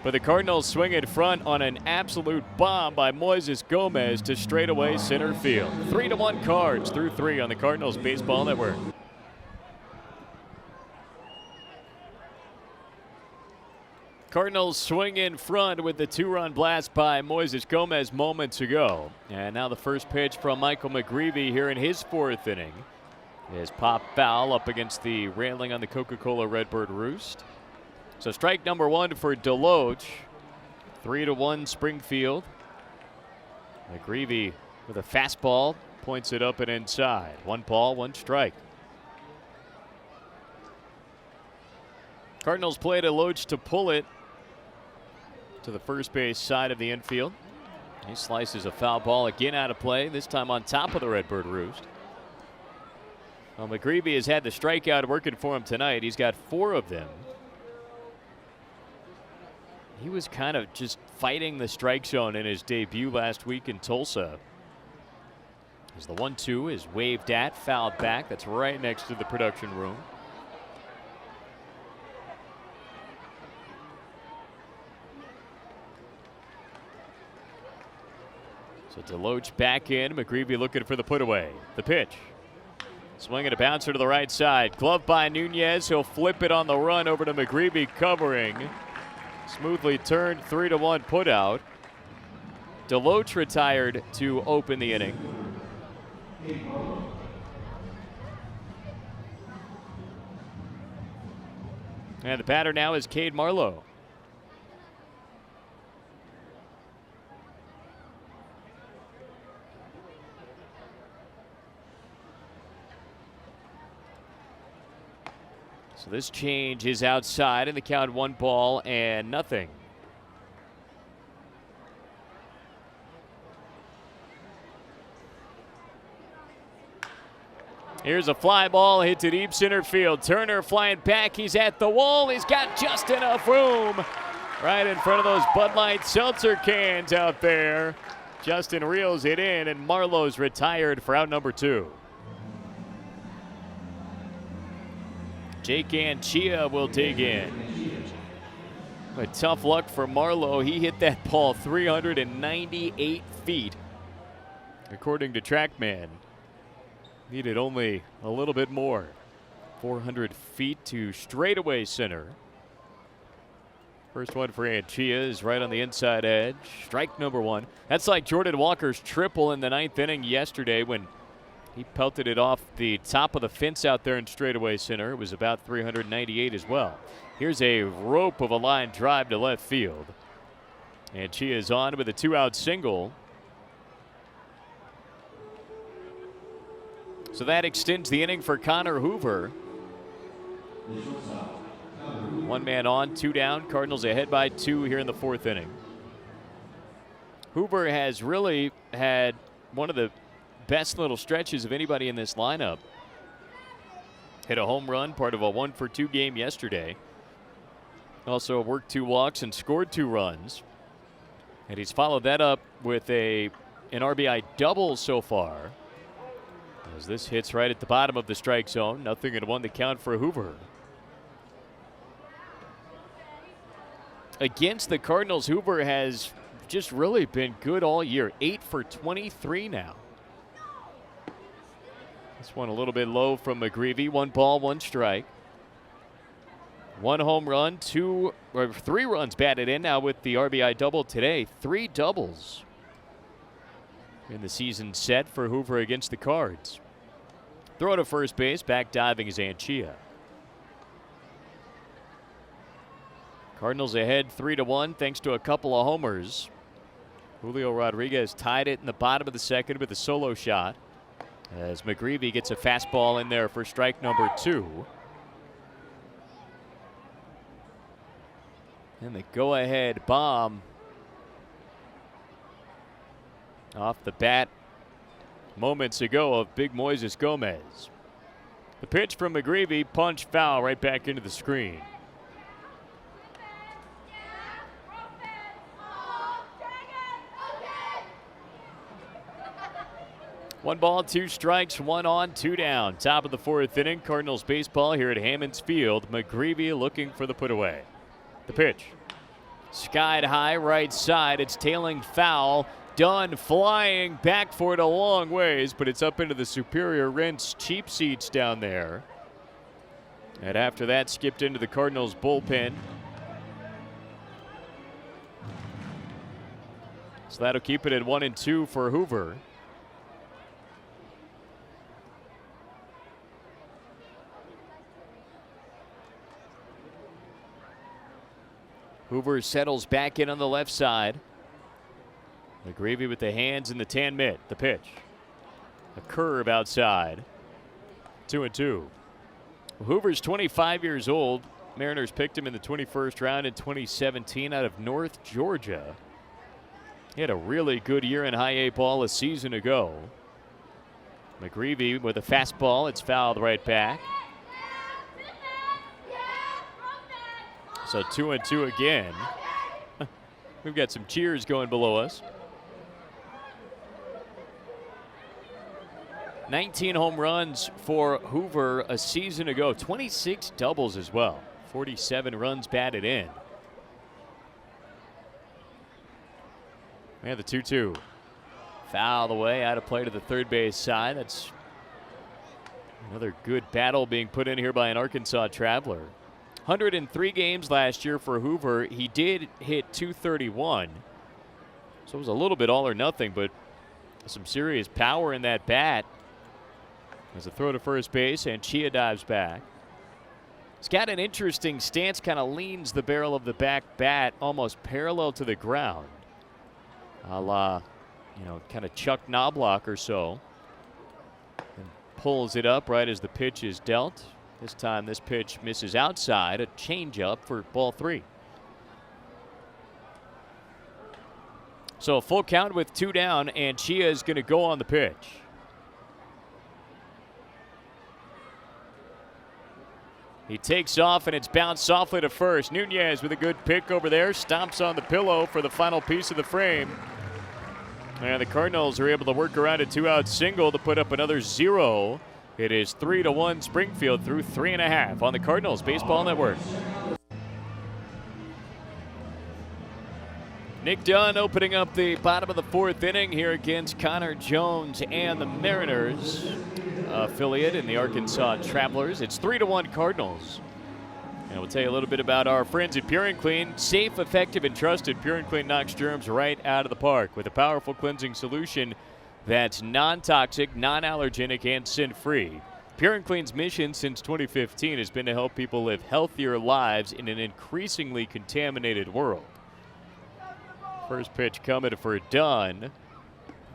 A: But the Cardinals swing in front on an absolute bomb by Moises Gomez to straightaway center field. 3-1 Cards through 3 on the Cardinals Baseball Network. Cardinals swing in front with the 2-run blast by Moises Gomez moments ago. And now the first pitch from Michael McGreevy here in his 4th inning is pop foul up against the railing on the Coca-Cola Redbird Roost. So strike number 1 for Deloach. 3-1 Springfield. McGreevy with a fastball points it up and inside. 1 ball, 1 strike. Cardinals play Deloach to pull it to the first base side of the infield. He slices a foul ball again out of play, this time on top of the Redbird Roost. Well, McGreevy has had the strikeout working for him tonight. He's got 4 of them. He was kind of just fighting the strike zone in his debut last week in Tulsa. As the 1-2 is waved at, fouled back. That's right next to the production room. So Deloach back in. McGreevy looking for the put away. The pitch. Swinging a bouncer to the right side. Glove by Nunez. He'll flip it on the run over to McGreevy covering. Smoothly turned 3-1 put out. Deloach retired to open the inning. And the batter now is Cade Marlowe. So this change is outside, and the count 1-0. Here's a fly ball hit to deep center field. Turner flying back. He's at the wall. He's got just enough room right in front of those Bud Light seltzer cans out there. Justin reels it in, and Marlowe's retired for out number 2. Jake Anchia will dig in. But tough luck for Marlowe. He hit that ball 398 feet, according to TrackMan. Needed only a little bit more. 400 feet to straightaway center. First one for Anchia is right on the inside edge. Strike number 1. That's like Jordan Walker's triple in the 9th inning yesterday when he pelted it off the top of the fence out there in straightaway center. It was about 398 as well. Here's a rope of a line drive to left field. Anchia is on with a 2-out single. So that extends the inning for Connor Hoover. 1 man on, 2 down. Cardinals ahead by 2 here in the 4th inning. Hoover has really had one of the best little stretches of anybody in this lineup. Hit a home run, part of a 1-for-2 game yesterday. Also worked 2 walks and scored 2 runs. And he's followed that up with an RBI double so far. As this hits right at the bottom of the strike zone. 0-1 the count for Hoover. Against the Cardinals, Hoover has just really been good all year. 8 for 23 now. This one a little bit low from McGreevy. 1 ball, 1 strike. 1 home run, 3 runs batted in now with the RBI double today. 3 doubles in the season set for Hoover against the Cards. Throw to first base, back diving is Anchia. Cardinals ahead 3-1 thanks to a couple of homers. Julio Rodriguez tied it in the bottom of the 2nd with a solo shot, as McGreevy gets a fastball in there for strike number 2. And the go-ahead bomb off the bat moments ago of Big Moises Gomez. The pitch from McGreevy, punch foul right back into the screen. One ball, 2 strikes, 1 on, 2 down. Top of the 4th inning. Cardinals baseball here at Hammons Field. McGreevy looking for the put away. The pitch. Skied high right side. It's tailing foul. Dunn flying back for it a long ways, but it's up into the Superior Rents cheap seats down there. And after that, skipped into the Cardinals bullpen. So that'll keep it at 1-2 for Hoover. Hoover settles back in on the left side. McGreevy with the hands in the tan mitt. The pitch. A curve outside. 2-2. Hoover's 25 years old. Mariners picked him in the 21st round in 2017 out of North Georgia. He had a really good year in high A ball a season ago. McGreevy with a fastball. It's fouled right back. So 2-2 again. We've got some cheers going below us. 19 home runs for Hoover a season ago. 26 doubles as well. 47 runs batted in. And the 2-2. Foul away, out of play to the third base side. That's another good battle being put in here by an Arkansas traveler. 103 games last year for Hoover. He did hit .231. So it was a little bit all or nothing, but some serious power in that bat. As a throw to first base, and Chia dives back. He's got an interesting stance, kind of leans the barrel of the back bat almost parallel to the ground. A la, kind of Chuck Knobloch or so. And pulls it up right as the pitch is dealt. This time this pitch misses outside, a changeup for ball 3. So a full count with 2 down, and Chia is going to go on the pitch. He takes off, and it's bounced softly to first. Nunez with a good pick over there, stomps on the pillow for the final piece of the frame. And the Cardinals are able to work around a 2-out single to put up another 0. It is 3-1 Springfield through 3.5 on the Cardinals Baseball Network. Nick Dunn opening up the bottom of the 4th inning here against Connor Jones and the Mariners affiliate in the Arkansas Travelers. It's 3-1 Cardinals. And we'll tell you a little bit about our friends at Pure and Clean. Safe, effective, and trusted. Pure and Clean knocks germs right out of the park with a powerful cleansing solution that's non-toxic, non-allergenic, and sin-free. Pure and Clean's mission since 2015 has been to help people live healthier lives in an increasingly contaminated world. First pitch coming for Dunn.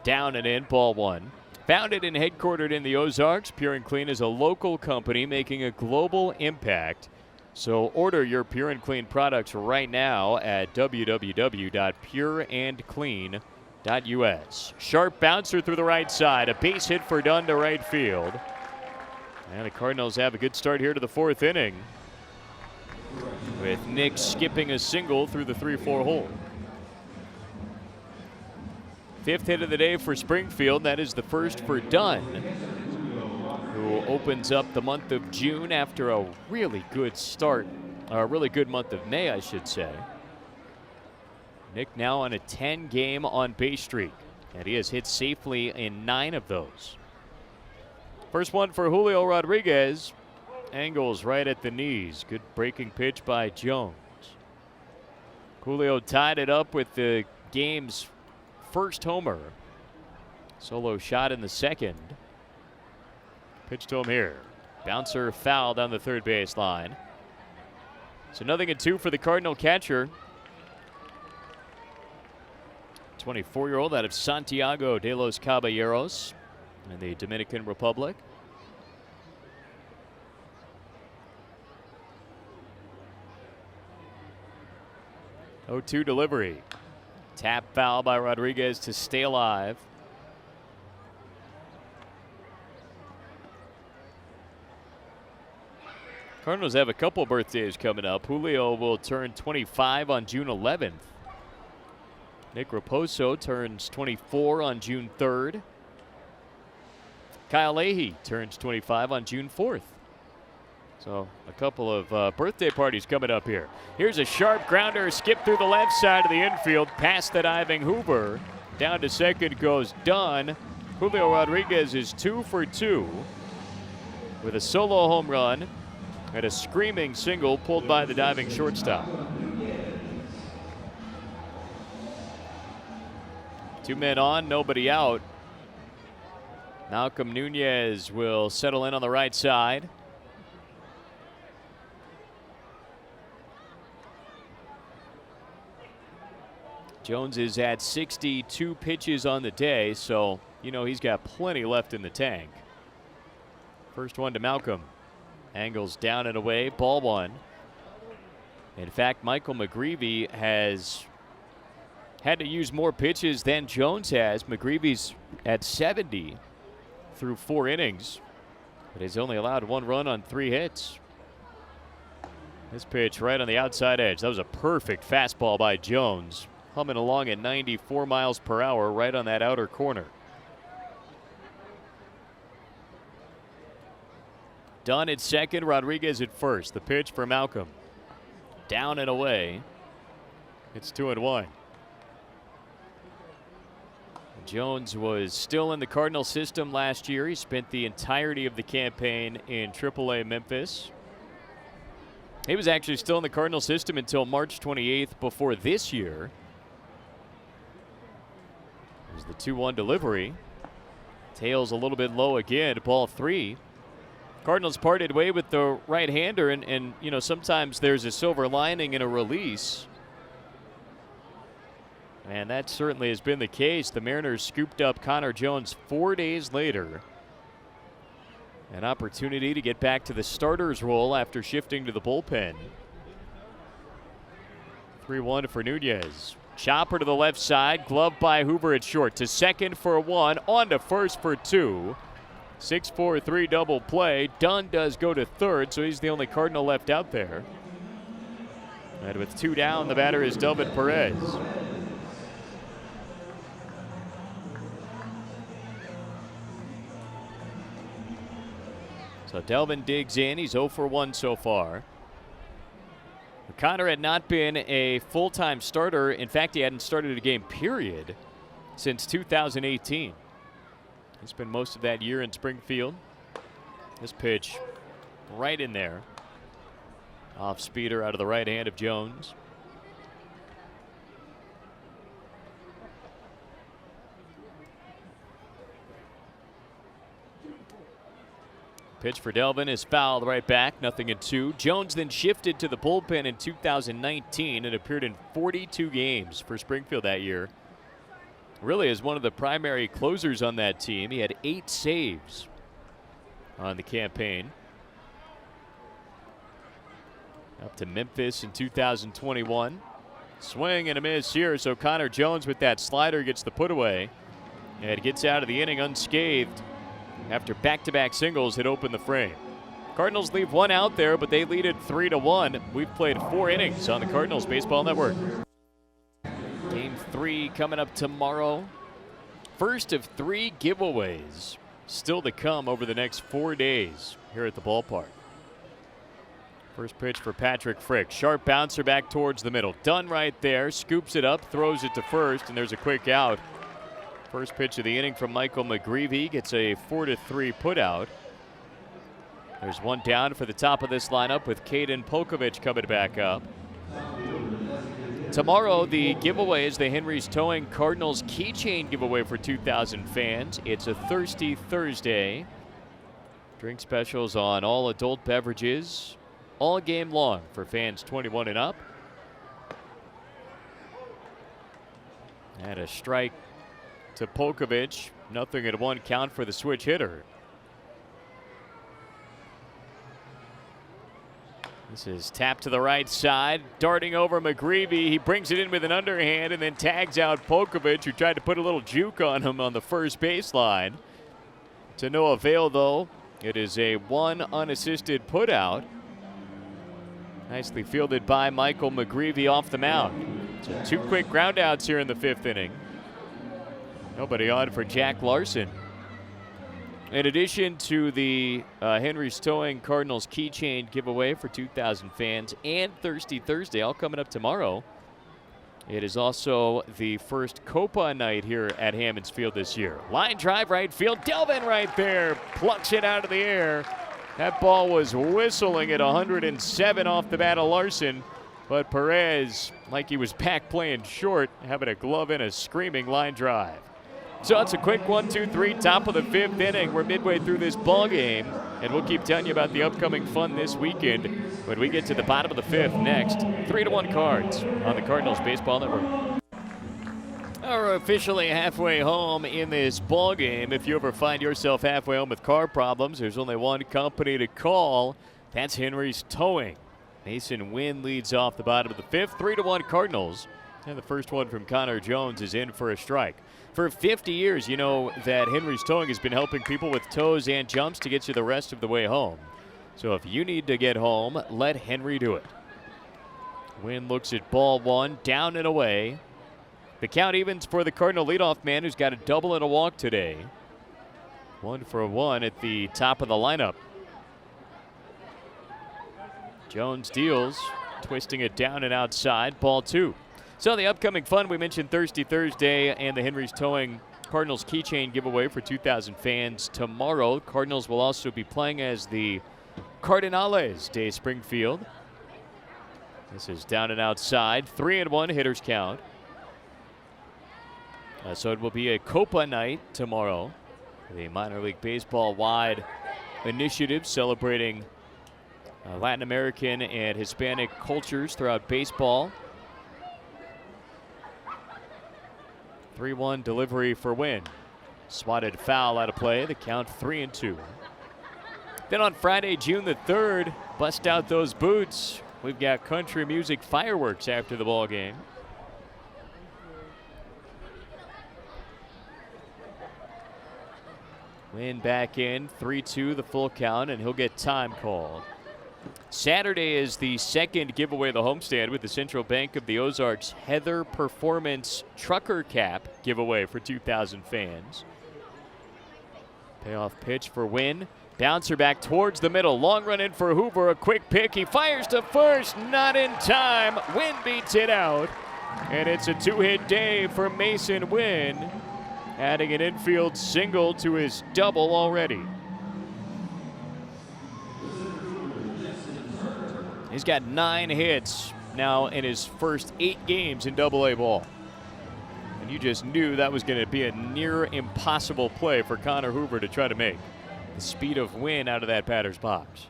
A: Down and in, ball 1. Founded and headquartered in the Ozarks, Pure and Clean is a local company making a global impact. So order your Pure and Clean products right now at www.pureandclean.us. Sharp bouncer through the right side. A base hit for Dunn to right field. And the Cardinals have a good start here to the 4th inning, with Nick skipping a single through the 3-4 hole. 5th hit of the day for Springfield. That is the first for Dunn, who opens up the month of June after a really good start, or a really good month of May, I should say. Nick now on a 10-game on-base streak, and he has hit safely in 9 of those. First one for Julio Rodriguez. Angles right at the knees. Good breaking pitch by Jones. Julio tied it up with the game's first homer. Solo shot in the 2nd. Pitch to him here. Bouncer foul down the 3rd base line. So 0-2 for the Cardinal catcher. 24-year-old out of Santiago de los Caballeros in the Dominican Republic. Oh, 2 delivery. Tap foul by Rodriguez to stay alive. Cardinals have a couple birthdays coming up. Julio will turn 25 on June 11th. Nick Raposo turns 24 on June 3rd. Kyle Leahy turns 25 on June 4th. So a couple of birthday parties coming up here. Here's a sharp grounder, skip through the left side of the infield, past the diving Hoover. Down to second goes Dunn. Julio Rodriguez is 2 for 2 with a solo home run and a screaming single pulled by the diving shortstop. 2 men on, nobody out. Malcolm Nunez will settle in on the right side. Jones is at 62 pitches on the day, so he's got plenty left in the tank. First one to Malcolm. Angles down and away, ball 1. In fact, Michael McGreevy has had to use more pitches than Jones has. McGreevy's at 70 through 4 innings, but he's only allowed 1 run on 3 hits. This pitch right on the outside edge. That was a perfect fastball by Jones. Humming along at 94 miles per hour right on that outer corner. Dunn at second, Rodriguez at first. The pitch for Malcolm. Down and away. It's 2-1. Jones was still in the Cardinal system last year. He spent the entirety of the campaign in AAA Memphis. He was actually still in the Cardinal system until March 28th before this year. There's the 2-1 delivery. Tails a little bit low again. Ball 3. Cardinals parted way with the right-hander, and you know, sometimes there's a silver lining in a release. And that certainly has been the case. The Mariners scooped up Connor Jones 4 days later. An opportunity to get back to the starter's role after shifting to the bullpen. 3-1 for Nunez. Chopper to the left side, glove by Hoover at short. To second for 1, on to first for 2. 6-4-3 double play. Dunn does go to third, so he's the only Cardinal left out there. And with 2 down, the batter is Delvin Perez. So Delvin digs in. He's 0 for 1 so far. Connor had not been a full-time starter. In fact, he hadn't started a game, period, since 2018. He spent most of that year in Springfield. This pitch right in there. Off speeder out of the right hand of Jones. Pitch for Delvin is fouled right back, 0-2. Jones then shifted to the bullpen in 2019 and appeared in 42 games for Springfield that year. Really is one of the primary closers on that team. He had 8 saves on the campaign. Up to Memphis in 2021. Swing and a miss here, so Connor Jones with that slider gets the put away and gets out of the inning unscathed after back-to-back singles had opened the frame. Cardinals leave 1 out there, but they lead it 3-1. We've played 4 innings on the Cardinals Baseball Network. Game 3 coming up tomorrow. First of 3 giveaways still to come over the next 4 days here at the ballpark. First pitch for Patrick Frick. Sharp bouncer back towards the middle. Dunn right there. Scoops it up, throws it to first, and there's a quick out. First pitch of the inning from Michael McGreevy gets a 4-3 putout. There's 1 down for the top of this lineup with Caden Polkovich coming back up. Tomorrow, the giveaway is the Henry's Towing Cardinals keychain giveaway for 2,000 fans. It's a Thirsty Thursday. Drink specials on all adult beverages all game long for fans 21 and up. And a strike to Polkovich. 0-1 count for the switch hitter. This is tapped to the right side, darting over McGreevy. He brings it in with an underhand and then tags out Polkovich, who tried to put a little juke on him on the first baseline. To no avail, though. It is a 1 unassisted putout. Nicely fielded by Michael McGreevy off the mound. So 2 quick groundouts here in the 5th inning. Nobody on for Jack Larson. In addition to the Henry's Towing Cardinals keychain giveaway for 2,000 fans and Thirsty Thursday, all coming up tomorrow, it is also the first Copa night here at Hammons Field this year. Line drive right field. Delvin right there plucks it out of the air. That ball was whistling at 107 off the bat of Larson, but Perez, like he was back playing short, having a glove in a screaming line drive. So it's a quick 1-2-3, top of the 5th inning. We're midway through this ball game, and we'll keep telling you about the upcoming fun this weekend when we get to the bottom of the 5th next. 3-1 Cards on the Cardinals Baseball Network. We're officially halfway home in this ball game. If you ever find yourself halfway home with car problems, there's only one company to call. That's Henry's Towing. Mason Wynn leads off the bottom of the 5th. 3-1 Cardinals. And the first one from Connor Jones is in for a strike. For 50 years, you know that Henry's Towing has been helping people with tows and jumps to get you the rest of the way home. So if you need to get home, let Henry do it. Wynn looks at ball 1, down and away. The count evens for the Cardinal leadoff man, who's got a double and a walk today. 1 for 1 at the top of the lineup. Jones deals, twisting it down and outside, ball 2. So the upcoming fun, we mentioned Thirsty Thursday and the Henry's Towing Cardinals keychain giveaway for 2,000 fans tomorrow. Cardinals will also be playing as the Cardinales de Springfield. This is down and outside, 3-1 hitters count. So it will be a Copa night tomorrow. The minor league baseball wide initiative celebrating Latin American and Hispanic cultures throughout baseball. 3-1 delivery for Wynn. Swatted foul out of play. The count 3-2. Then on Friday, June the 3rd, bust out those boots. We've got country music fireworks after the ball game. Wynn back in, 3-2 the full count, and he'll get time called. Saturday is the second giveaway of the homestand with the Central Bank of the Ozarks Heather Performance Trucker Cap giveaway for 2,000 fans. Payoff pitch for Wynn. Bouncer back towards the middle. Long run in for Hoover. A quick pick. He fires to first. Not in time. Wynn beats it out. And it's a two-hit day for Mason Wynn, adding an infield single to his double already. He's got 9 hits now in his first 8 games in Double-A ball. And you just knew that was going to be a near impossible play for Connor Hoover to try to make. The speed of Wynn out of that batter's box.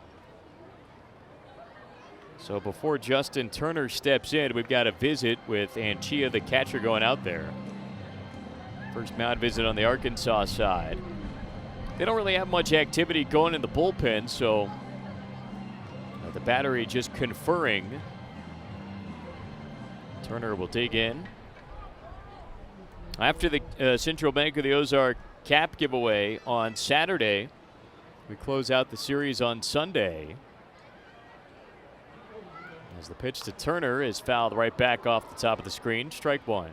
A: So before Justin Turner steps in, we've got a visit with Anchia, the catcher, going out there. First mound visit on the Arkansas side. They don't really have much activity going in the bullpen, so the battery just conferring. Turner will dig in. After the Central Bank of the Ozark cap giveaway on Saturday, we close out the series on Sunday. As the pitch to Turner is fouled right back off the top of the screen. Strike one.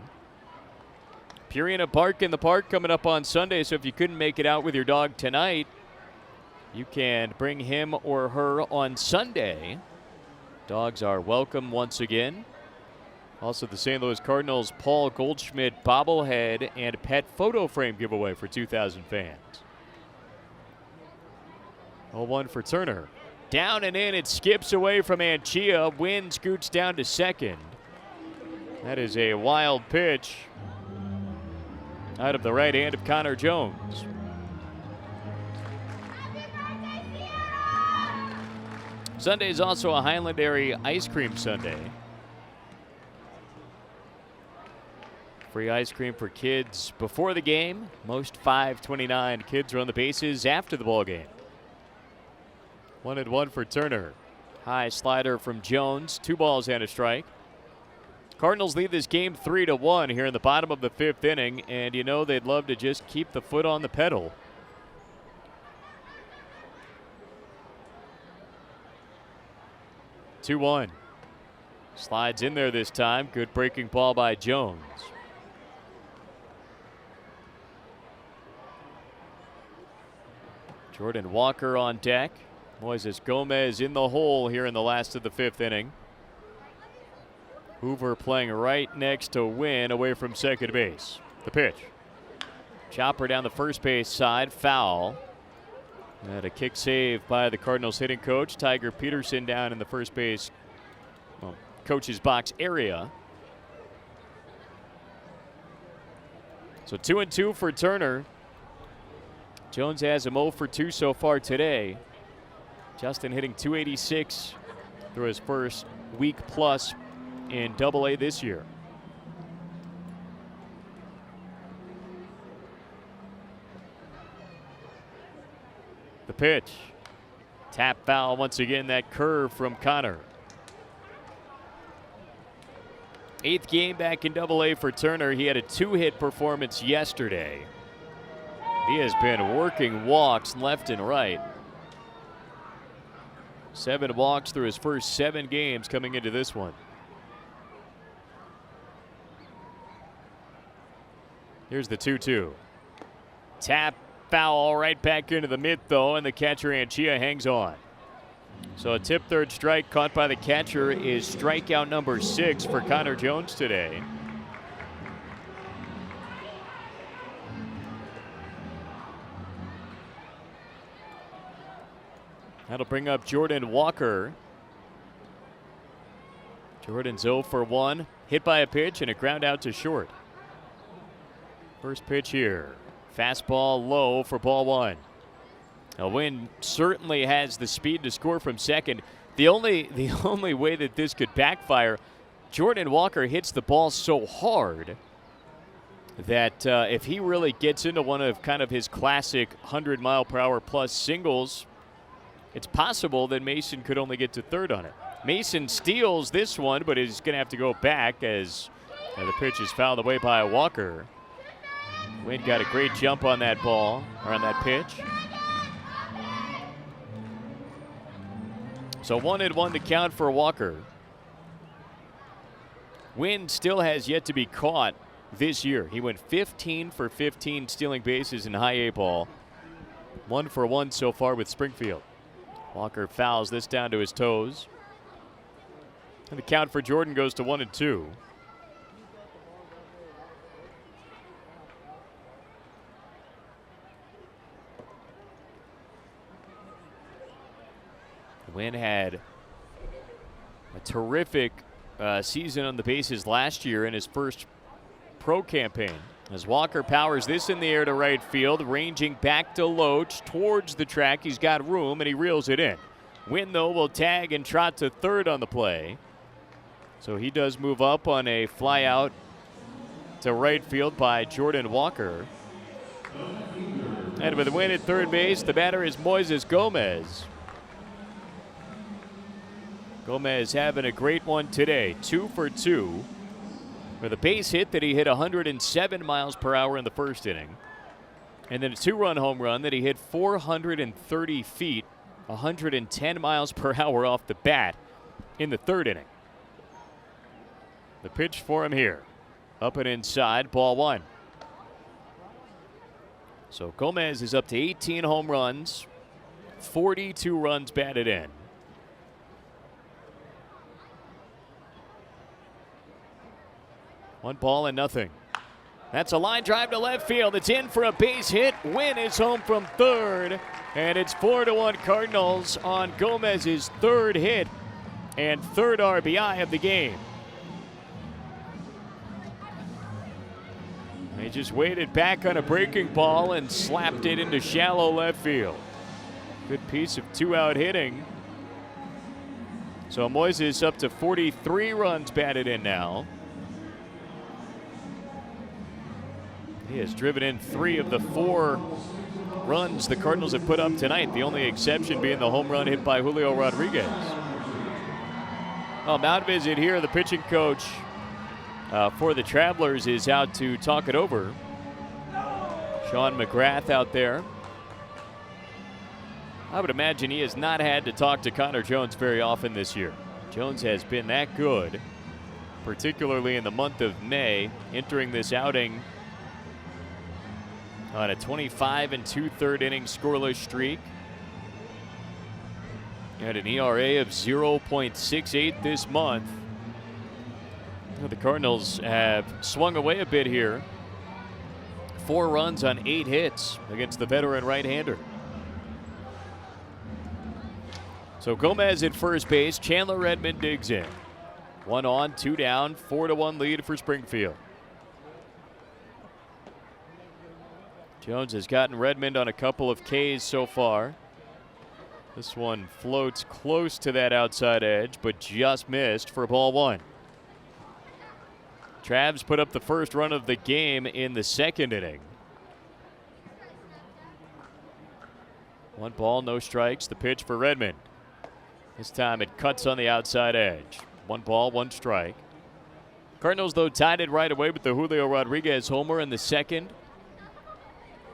A: Purina Park in the Park coming up on Sunday, so if you couldn't make it out with your dog tonight, you can bring him or her on Sunday. Dogs are welcome once again. Also, the St. Louis Cardinals Paul Goldschmidt bobblehead and pet photo frame giveaway for 2,000 fans. 0-1 for Turner. Down and in, it skips away from Anchia. Wynn scoots down to second. That is a wild pitch out of the right hand of Connor Jones. Sunday is also a Highland Dairy Ice Cream Sunday. Free ice cream for kids before the game. Most 529 kids are on the bases after the ball game. 1-1 for Turner. High slider from Jones. 2 balls and a strike. Cardinals lead this game 3-1 here in the bottom of the 5th inning, and you know they'd love to just keep the foot on the pedal. Two 2-1. Slides in there this time. Good breaking ball by Jones. Jordan Walker on deck. Moises Gomez in the hole here in the last of the 5th inning. Hoover playing right next to Wynn away from second base. The pitch. Chopper down the first base side. Foul. And a kick save by the Cardinals hitting coach, Tiger Peterson, down in the first base coach's box area. So 2-2 for Turner. Jones has him 0 for 2 so far today. Justin hitting .286 through his first week plus in Double-A this year. The pitch. Tap foul once again, that curve from Connor. 8th game back in Double-A for Turner. He had a 2-hit performance yesterday. He has been working walks left and right. 7 walks through his first 7 games coming into this one. Here's the 2-2. Tap foul right back into the mid, though, and the catcher Anchia hangs on. So a tip third strike caught by the catcher is strikeout number 6 for Connor Jones today. That'll bring up Jordan Walker. Jordan's 0 for 1. Hit by a pitch and a ground out to short. First pitch here. Fastball low for ball 1. Wynn certainly has the speed to score from second. The only way that this could backfire, Jordan Walker hits the ball so hard that if he really gets into one of kind of his classic 100-mile-per-hour plus singles, it's possible that Mason could only get to third on it. Mason steals this one, but is going to have to go back as the pitch is fouled away by Walker. Wynn got a great jump on that ball, or on that pitch. So 1-1 to count for Walker. Wynn still has yet to be caught this year. He went 15 for 15 stealing bases in high A ball. 1 for 1 so far with Springfield. Walker fouls this down to his toes. And the count for Jordan goes to 1-2. Wynn had a terrific season on the bases last year in his first pro campaign. As Walker powers this in the air to right field, ranging back to Loach towards the track. He's got room and he reels it in. Wynn, though, will tag and trot to third on the play. So he does move up on a fly out to right field by Jordan Walker. And with a win at third base, the batter is Moises Gomez. Gomez having a great one today, 2 for 2. With a base hit that he hit 107 miles per hour in the first inning. And then a 2-run home run that he hit 430 feet, 110 miles per hour off the bat in the third inning. The pitch for him here. Up and inside, ball 1. So Gomez is up to 18 home runs, 42 runs batted in. 1-0. That's a line drive to left field. It's in for a base hit. Wynn is home from third. And it's 4-1 Cardinals on Gomez's third hit and third RBI of the game. He just waited back on a breaking ball and slapped it into shallow left field. Good piece of 2-out hitting. So Moises up to 43 runs batted in now. He has driven in 3 of the 4 runs the Cardinals have put up tonight, the only exception being the home run hit by Julio Rodriguez. Well, mound visit here. The pitching coach for the Travelers is out to talk it over. Sean McGrath out there. I would imagine he has not had to talk to Connor Jones very often this year. Jones has been that good, particularly in the month of May, entering this outing on a 25 2/3 inning scoreless streak. And an ERA of 0.68 this month. The Cardinals have swung away a bit here. 4 runs on 8 hits against the veteran right-hander. So Gomez at first base. Chandler Redmond digs in. 1 on, 2 down, 4-1 lead for Springfield. Jones has gotten Redmond on a couple of Ks so far. This one floats close to that outside edge, but just missed for ball 1. Travs put up the first run of the game in the second inning. 1 ball, no strikes. The pitch for Redmond. This time it cuts on the outside edge. 1 ball, 1 strike. Cardinals, though, tied it right away with the Julio Rodriguez homer in the second.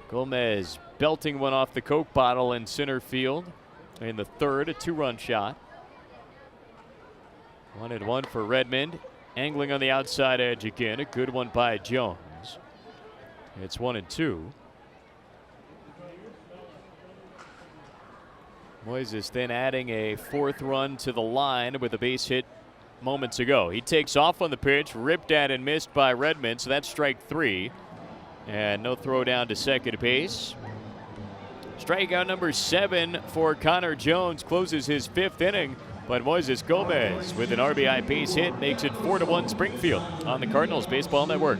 A: Gomez belting one off the Coke bottle in center field. In the third, a 2-run shot. 1-1 for Redmond. Angling on the outside edge again. A good one by Jones. It's 1-2. Moises then adding a 4th run to the line with a base hit moments ago. He takes off on the pitch, ripped at and missed by Redmond, so that's strike 3. And no throw down to second base. Strikeout number 7 for Connor Jones closes his 5th inning. But Moises Gomez with an RBI base hit makes it 4-1 Springfield on the Cardinals Baseball Network.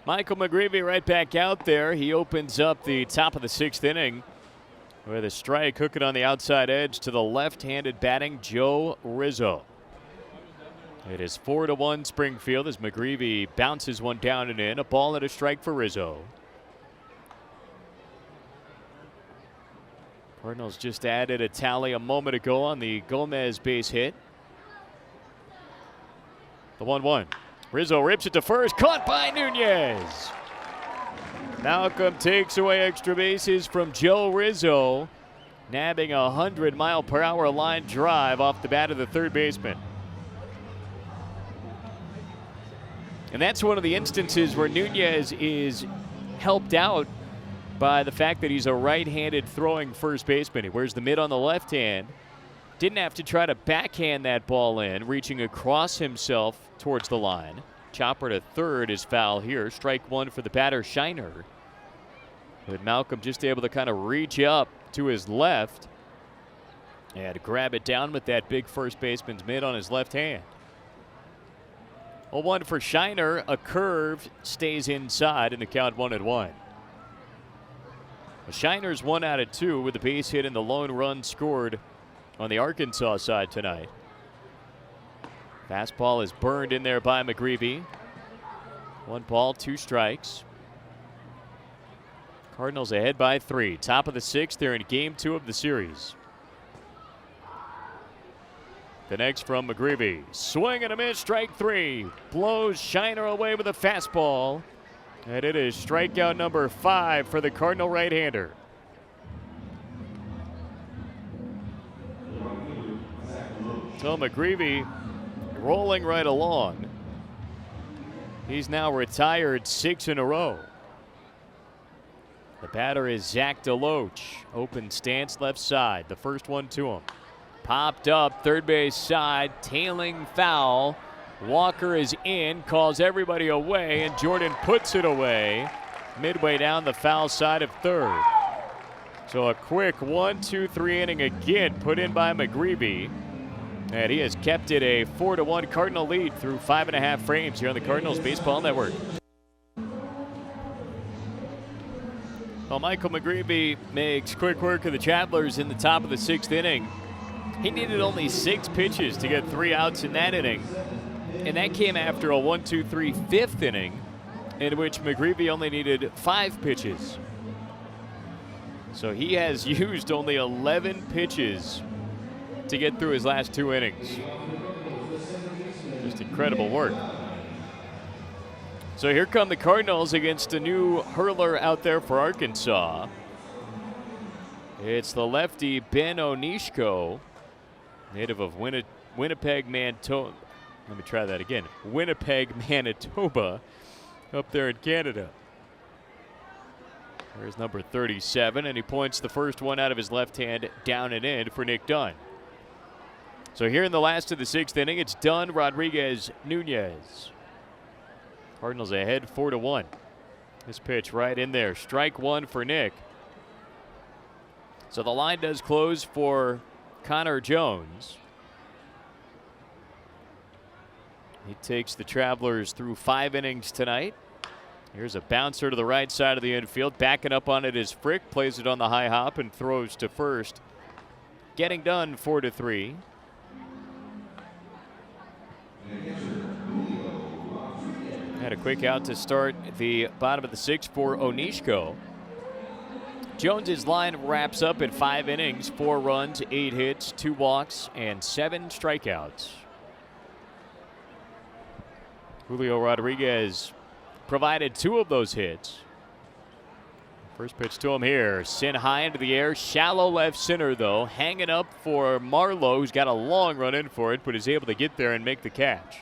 A: Michael McGreevy right back out there. He opens up the top of the 6th inning with a strike hooking on the outside edge to the left-handed batting Joe Rizzo. It is 4-1 Springfield as McGreevy bounces one down and in. A ball and a strike for Rizzo. Cardinals just added a tally a moment ago on the Gomez base hit. The 1-1. Rizzo rips it to first, caught by Nunez. Malcolm takes away extra bases from Joe Rizzo, nabbing a 100-mile-per-hour line drive off the bat of the third baseman. And that's one of the instances where Nunez is helped out by the fact that he's a right-handed throwing first baseman. He wears the mitt on the left hand. Didn't have to try to backhand that ball in, reaching across himself towards the line. Chopper to third is foul here. Strike one for the batter, Shiner. But Malcolm just able to kind of reach up to his left and grab it down with that big first baseman's mitt on his left hand. 0-1 for Shiner. A curve stays inside in the count 1-1. Shiner's 1 out of 2 with a base hit and the lone run scored on the Arkansas side tonight. Fastball is burned in there by McGreevy. 1 ball, 2 strikes. Cardinals ahead by 3. Top of the 6th. They're in game 2 of the series. The next from McGreevy. Swing and a miss, strike 3. Blows Shiner away with a fastball. And it is strikeout number 5 for the Cardinal right-hander. So McGreevy rolling right along. He's now retired 6 in a row. The batter is Zach DeLoach. Open stance left side. The first one to him. Popped up third base side. Tailing foul. Walker is in. Calls everybody away. And Jordan puts it away. Midway down the foul side of third. So a quick 1-2-3 inning again put in by McGreevy. And he has kept it a 4-1 Cardinal lead through 5.5 frames here on the Cardinals Baseball Network. Well, Michael McGreevy makes quick work of the Travelers in the top of the 6th inning. He needed only 6 pitches to get 3 outs in that inning. And that came after a 1-2-3 5th inning in which McGreevy only needed 5 pitches. So he has used only 11 pitches to get through his last 2 innings. Just incredible work. So here come the Cardinals against a new hurler out there for Arkansas. It's the lefty Ben Onishko, native of Winnipeg, Manitoba. Let me try that again. Winnipeg, Manitoba, up there in Canada. There's number 37, and he points the first one out of his left hand down and in for Nick Dunn. So here in the last of the 6th inning, it's Dunn, Rodriguez, Nunez. Cardinals ahead 4-1. This pitch right in there. Strike 1 for Nick. So the line does close for Connor Jones. He takes the Travelers through 5 innings tonight. Here's a bouncer to the right side of the infield. Backing up on it is Frick. Plays it on the high hop and throws to first. Getting done 4-3. Had a quick out to start the bottom of the 6th for Onishko. Jones's line wraps up at 5 innings, 4 runs, 8 hits, 2 walks, and 7 strikeouts. Julio Rodriguez provided 2 of those hits. First pitch to him here. Sent high into the air. Shallow left center, though. Hanging up for Marlowe, who's got a long run in for it, but is able to get there and make the catch.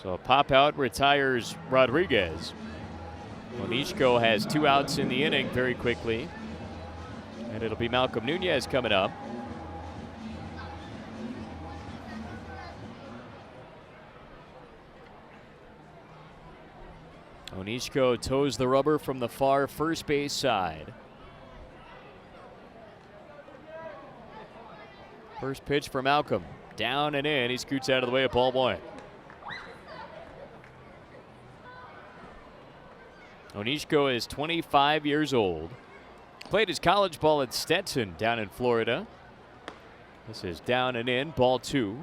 A: So a pop out retires Rodriguez. Onishko has 2 outs in the inning very quickly. And it'll be Malcolm Nunez coming up. Onishko toes the rubber from the far first base side. First pitch for Malcolm. Down and in. He scoots out of the way of ball 1. Onishko is 25 years old. Played his college ball at Stetson down in Florida. This is down and in, ball 2.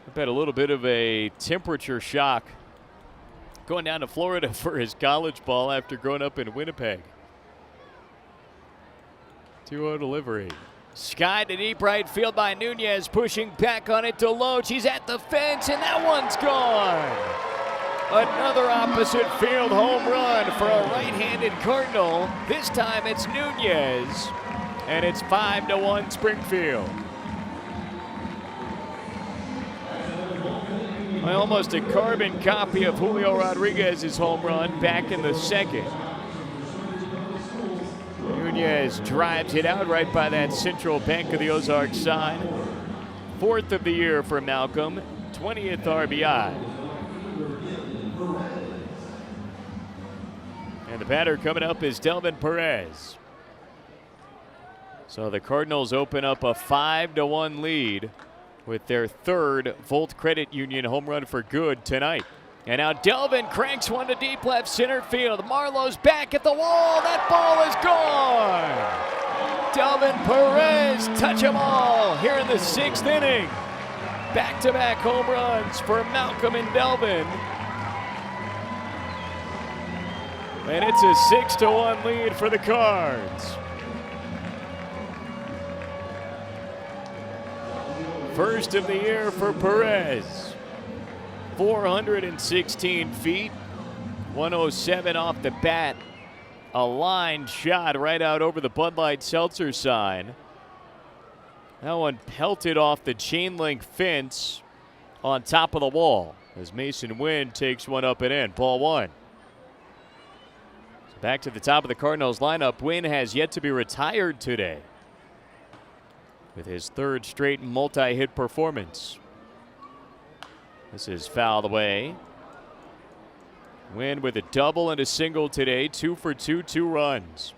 A: I've had a little bit of a temperature shock going down to Florida for his college ball after growing up in Winnipeg. 2-0 delivery. Sky to deep right field by Nunez, pushing back on it to Loach. He's at the fence, and that one's gone. Another opposite field home run for a right-handed Cardinal. This time it's Nunez, and it's 5-1 Springfield. Almost a carbon copy of Julio Rodriguez's home run back in the second. Nunez drives it out right by that central bank of the Ozarks sign. 4th of the year for Malcolm, 20th RBI. And the batter coming up is Delvin Perez. So the Cardinals open up a 5-1 lead with their 3rd Volt Credit Union home run for good tonight. And now Delvin cranks one to deep left center field. Marlowe's back at the wall. That ball is gone. Delvin Perez, touch 'em all here in the 6th inning. Back-to-back home runs for Malcolm and Delvin. And it's a 6-1 lead for the Cards. First of the year for Perez. 416 feet, 107 off the bat. A line shot right out over the Bud Light Seltzer sign. That one pelted off the chain link fence on top of the wall as Mason Wynn takes one up and in. Ball 1. So back to the top of the Cardinals lineup. Wynn has yet to be retired today with his 3rd straight multi-hit performance. This is fouled away. Wynn with a double and a single today. 2 for 2, 2 runs.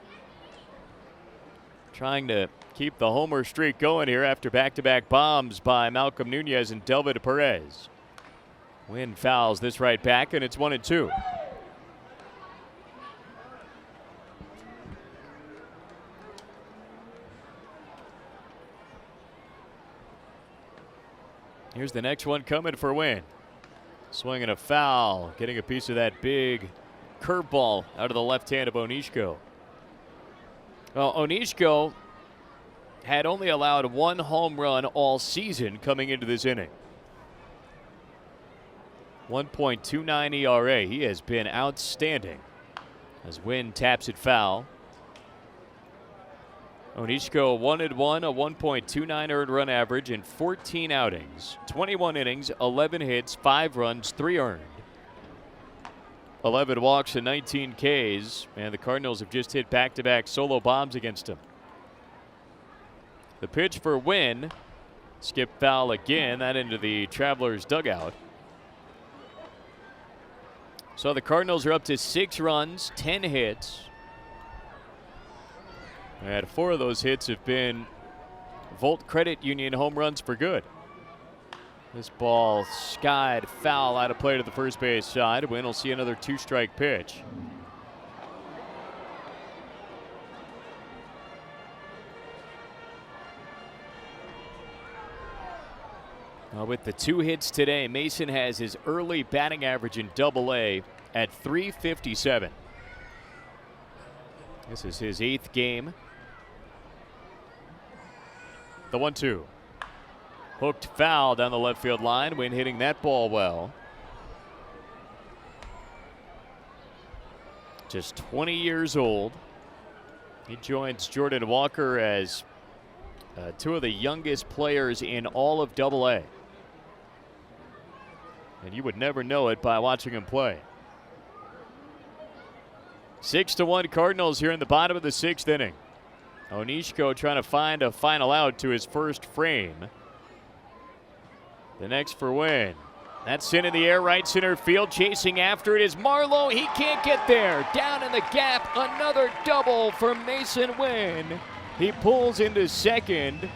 A: Trying to keep the homer streak going here after back-to-back bombs by Malcolm Nunez and Delvin Perez. Wynn fouls this right back, and it's 1-2. Here's the next one coming for Wynn. Swinging a foul, getting a piece of that big curveball out of the left hand of Onishko. Well, Onishko had only allowed 1 home run all season coming into this inning. 1.29 ERA. He has been outstanding as Wynn taps it foul. Onishko 1-1, a 1.29 earned run average in 14 outings, 21 innings, 11 hits, 5 runs, 3 earned. 11 walks and 19 Ks, and the Cardinals have just hit back-to-back solo bombs against him. The pitch for Wynn, skip foul again, that into the Travelers dugout. So the Cardinals are up to 6 runs, 10 hits. And 4 of those hits have been Volt Credit Union home runs for good. This ball skied foul out of play to the first base side. Wynn will see another 2-strike pitch. With the 2 hits today, Mason has his early batting average in Double-A at .357. This is his 8th game. The 1-2. Hooked foul down the left field line. Wynn hitting that ball well. Just 20 years old. He joins Jordan Walker as 2 of the youngest players in all of Double-A. And you would never know it by watching him play. 6-1 Cardinals here in the bottom of the 6th inning. Onishko trying to find a final out to his first frame. The next for Wynn. That's in the air, right center field. Chasing after it is Marlowe. He can't get there. Down in the gap. Another double for Mason Wynn. He pulls into second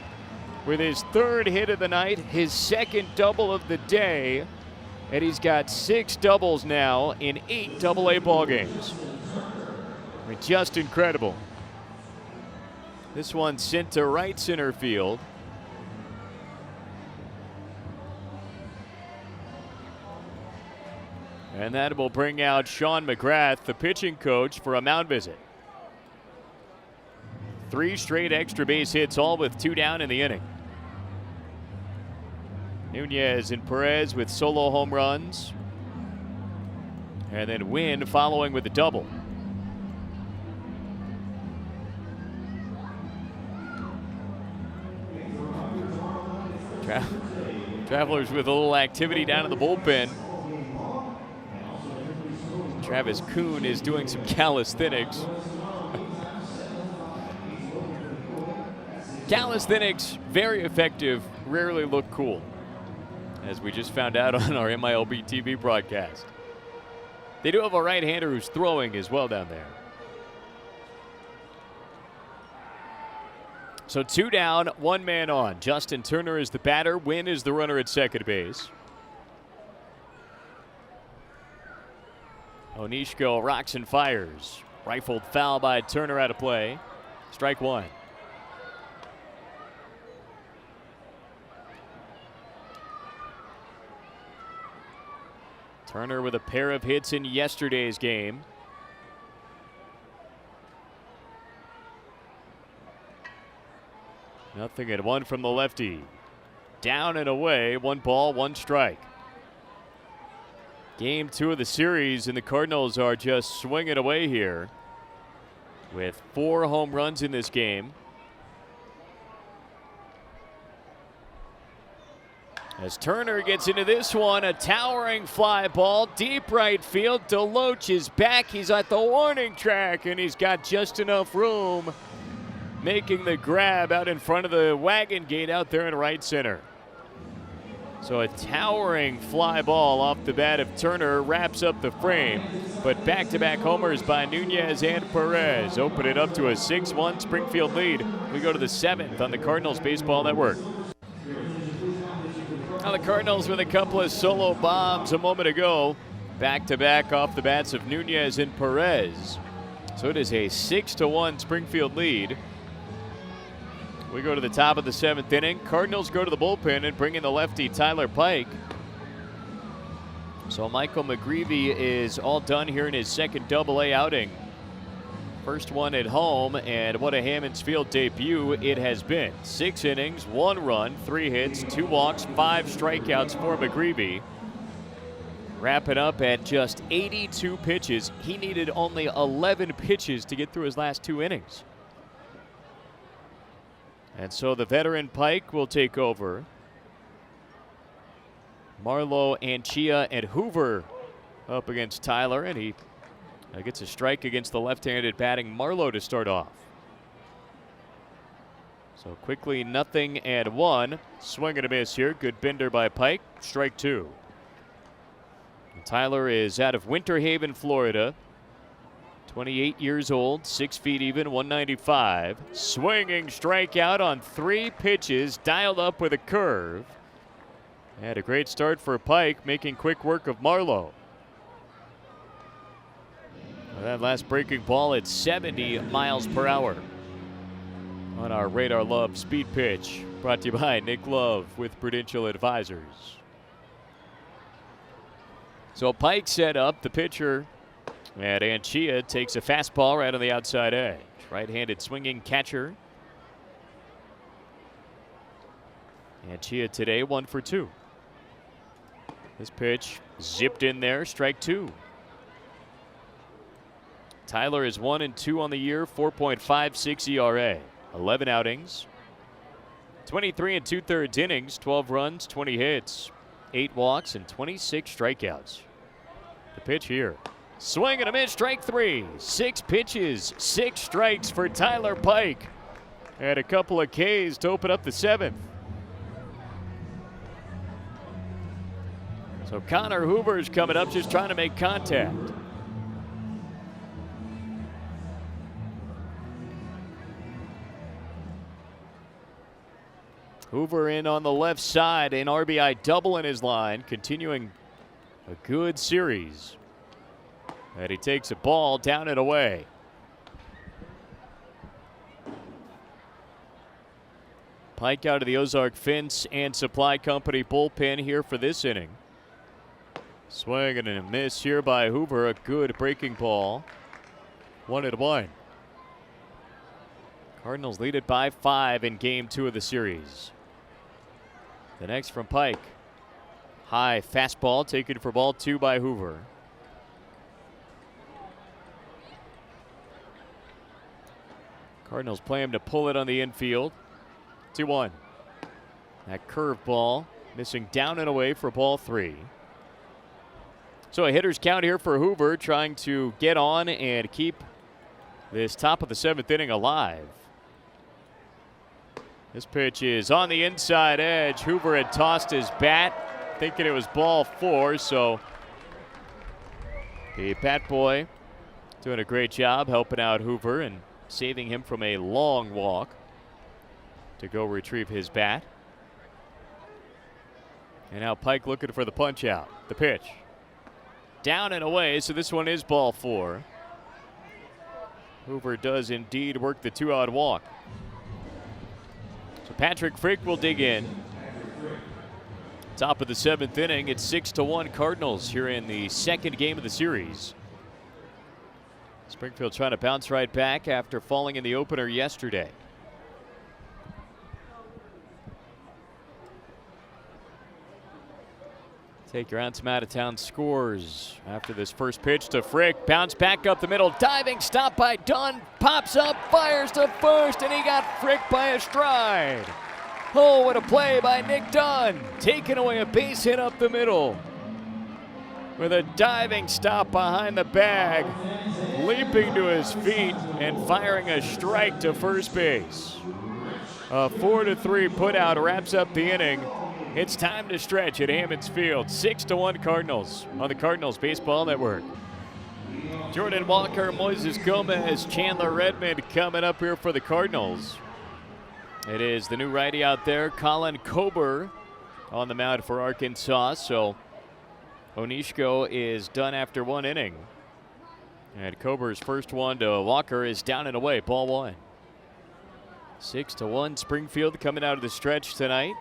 A: with his 3rd hit of the night, his 2nd double of the day. And he's got 6 doubles now in 8 Double-A ball games. I mean, just incredible. This one sent to right center field. And that will bring out Sean McGrath, the pitching coach, for a mound visit. 3 straight extra base hits, all with 2 down in the inning. Nunez and Perez with solo home runs. And then Wynn following with a double. Travelers with a little activity down in the bullpen. Travis Kuhn is doing some calisthenics. Calisthenics, very effective, rarely look cool, as we just found out on our MILB TV broadcast. They do have a right-hander who's throwing as well down there. So 2 down, 1 man on. Justin Turner is the batter. Wynn is the runner at second base. Onishko rocks and fires. Rifled foul by Turner, out of play. Strike 1. Turner with a pair of hits in yesterday's game. Nothing at 1 from the lefty. Down and away, 1 ball, 1 strike. Game 2 of the series, and the Cardinals are just swinging away here with 4 home runs in this game. As Turner gets into this one, a towering fly ball, deep right field. DeLoach is back. He's at the warning track, and he's got just enough room, making the grab out in front of the wagon gate out there in right center. So a towering fly ball off the bat of Turner wraps up the frame. But back-to-back homers by Nunez and Perez open it up to a 6-1 Springfield lead. We go to the 7th on the Cardinals Baseball Network. Now the Cardinals with a couple of solo bombs a moment ago. Back-to-back off the bats of Nunez and Perez. So it is a 6-1 Springfield lead. We go to the top of the 7th inning. Cardinals go to the bullpen and bring in the lefty Tyler Pike. So Michael McGreevy is all done here in his second Double-A outing. First one at home, and what a Hammons Field debut it has been. 6 innings, 1 run, 3 hits, 2 walks, 5 strikeouts for McGreevy. Wrapping up at just 82 pitches. He needed only 11 pitches to get through his last 2 innings. And so the veteran Pike will take over. Marlowe, Anchia, and Hoover up against Tyler, and he gets a strike against the left-handed batting Marlowe to start off. So quickly 0-1. Swing and a miss here. Good bender by Pike. Strike 2. And Tyler is out of Winter Haven, Florida. 28 years old, 6 feet even, 195. Swinging strikeout on 3 pitches, dialed up with a curve. And a great start for Pike, making quick work of Marlowe. That last breaking ball at 70 miles per hour on our Radar Love speed pitch, brought to you by Nick Love with Prudential Advisors. So Pike set up, the pitcher, and Anchia takes a fastball right on the outside edge. Right-handed swinging catcher. Anchia today 1 for 2. This pitch zipped in there, strike 2. Tyler is 1-2 on the year, 4.56 ERA. 11 outings. 23 2/3 innings, 12 runs, 20 hits, 8 walks, and 26 strikeouts. The pitch here. Swing and a miss, strike 3. 6 pitches, 6 strikes for Tyler Pike. And a couple of Ks to open up the 7th. So Connor Hoover's coming up, just trying to make contact. Hoover in on the left side, an RBI double in his line, continuing a good series. And he takes a ball down and away. Pike out of the Ozark Fence and Supply Company bullpen here for this inning. Swing and a miss here by Hoover. A good breaking ball. 1-1. Cardinals lead it by 5 in game 2 of the series. The next from Pike. High fastball taken for ball 2 by Hoover. Cardinals play him to pull it on the infield. 2-1. That curveball missing down and away for ball 3. So a hitter's count here for Hoover, trying to get on and keep this top of the 7th inning alive. This pitch is on the inside edge. Hoover had tossed his bat, thinking it was ball 4, so the bat boy doing a great job helping out Hoover and saving him from a long walk to go retrieve his bat. And now Pike looking for the punch out. The pitch. Down and away, so this one is ball 4. Hoover does indeed work the 2-out walk. So Patrick Frick will dig in. Top of the 7th inning, it's 6-1 Cardinals here in the second game of the series. Springfield trying to bounce right back after falling in the opener yesterday. Take your on some out-of-town scores after this first pitch to Frick. Bounce back up the middle. Diving stop by Dunn. Pops up, fires to first, and he got Frick by a stride. Oh, what a play by Nick Dunn. Taking away a base hit up the middle. With a diving stop behind the bag. Leaping to his feet and firing a strike to first base. A 4-3 putout wraps up the inning. It's time to stretch at Hammons Field. 6-1 Cardinals on the Cardinals Baseball Network. Jordan Walker, Moises Gomez, Chandler Redmond coming up here for the Cardinals. It is the new righty out there, Colin Kober, on the mound for Arkansas. So Onishko is done after 1 inning. And Kober's first one to Walker is down and away, ball 1. 6-1 Springfield coming out of the stretch tonight.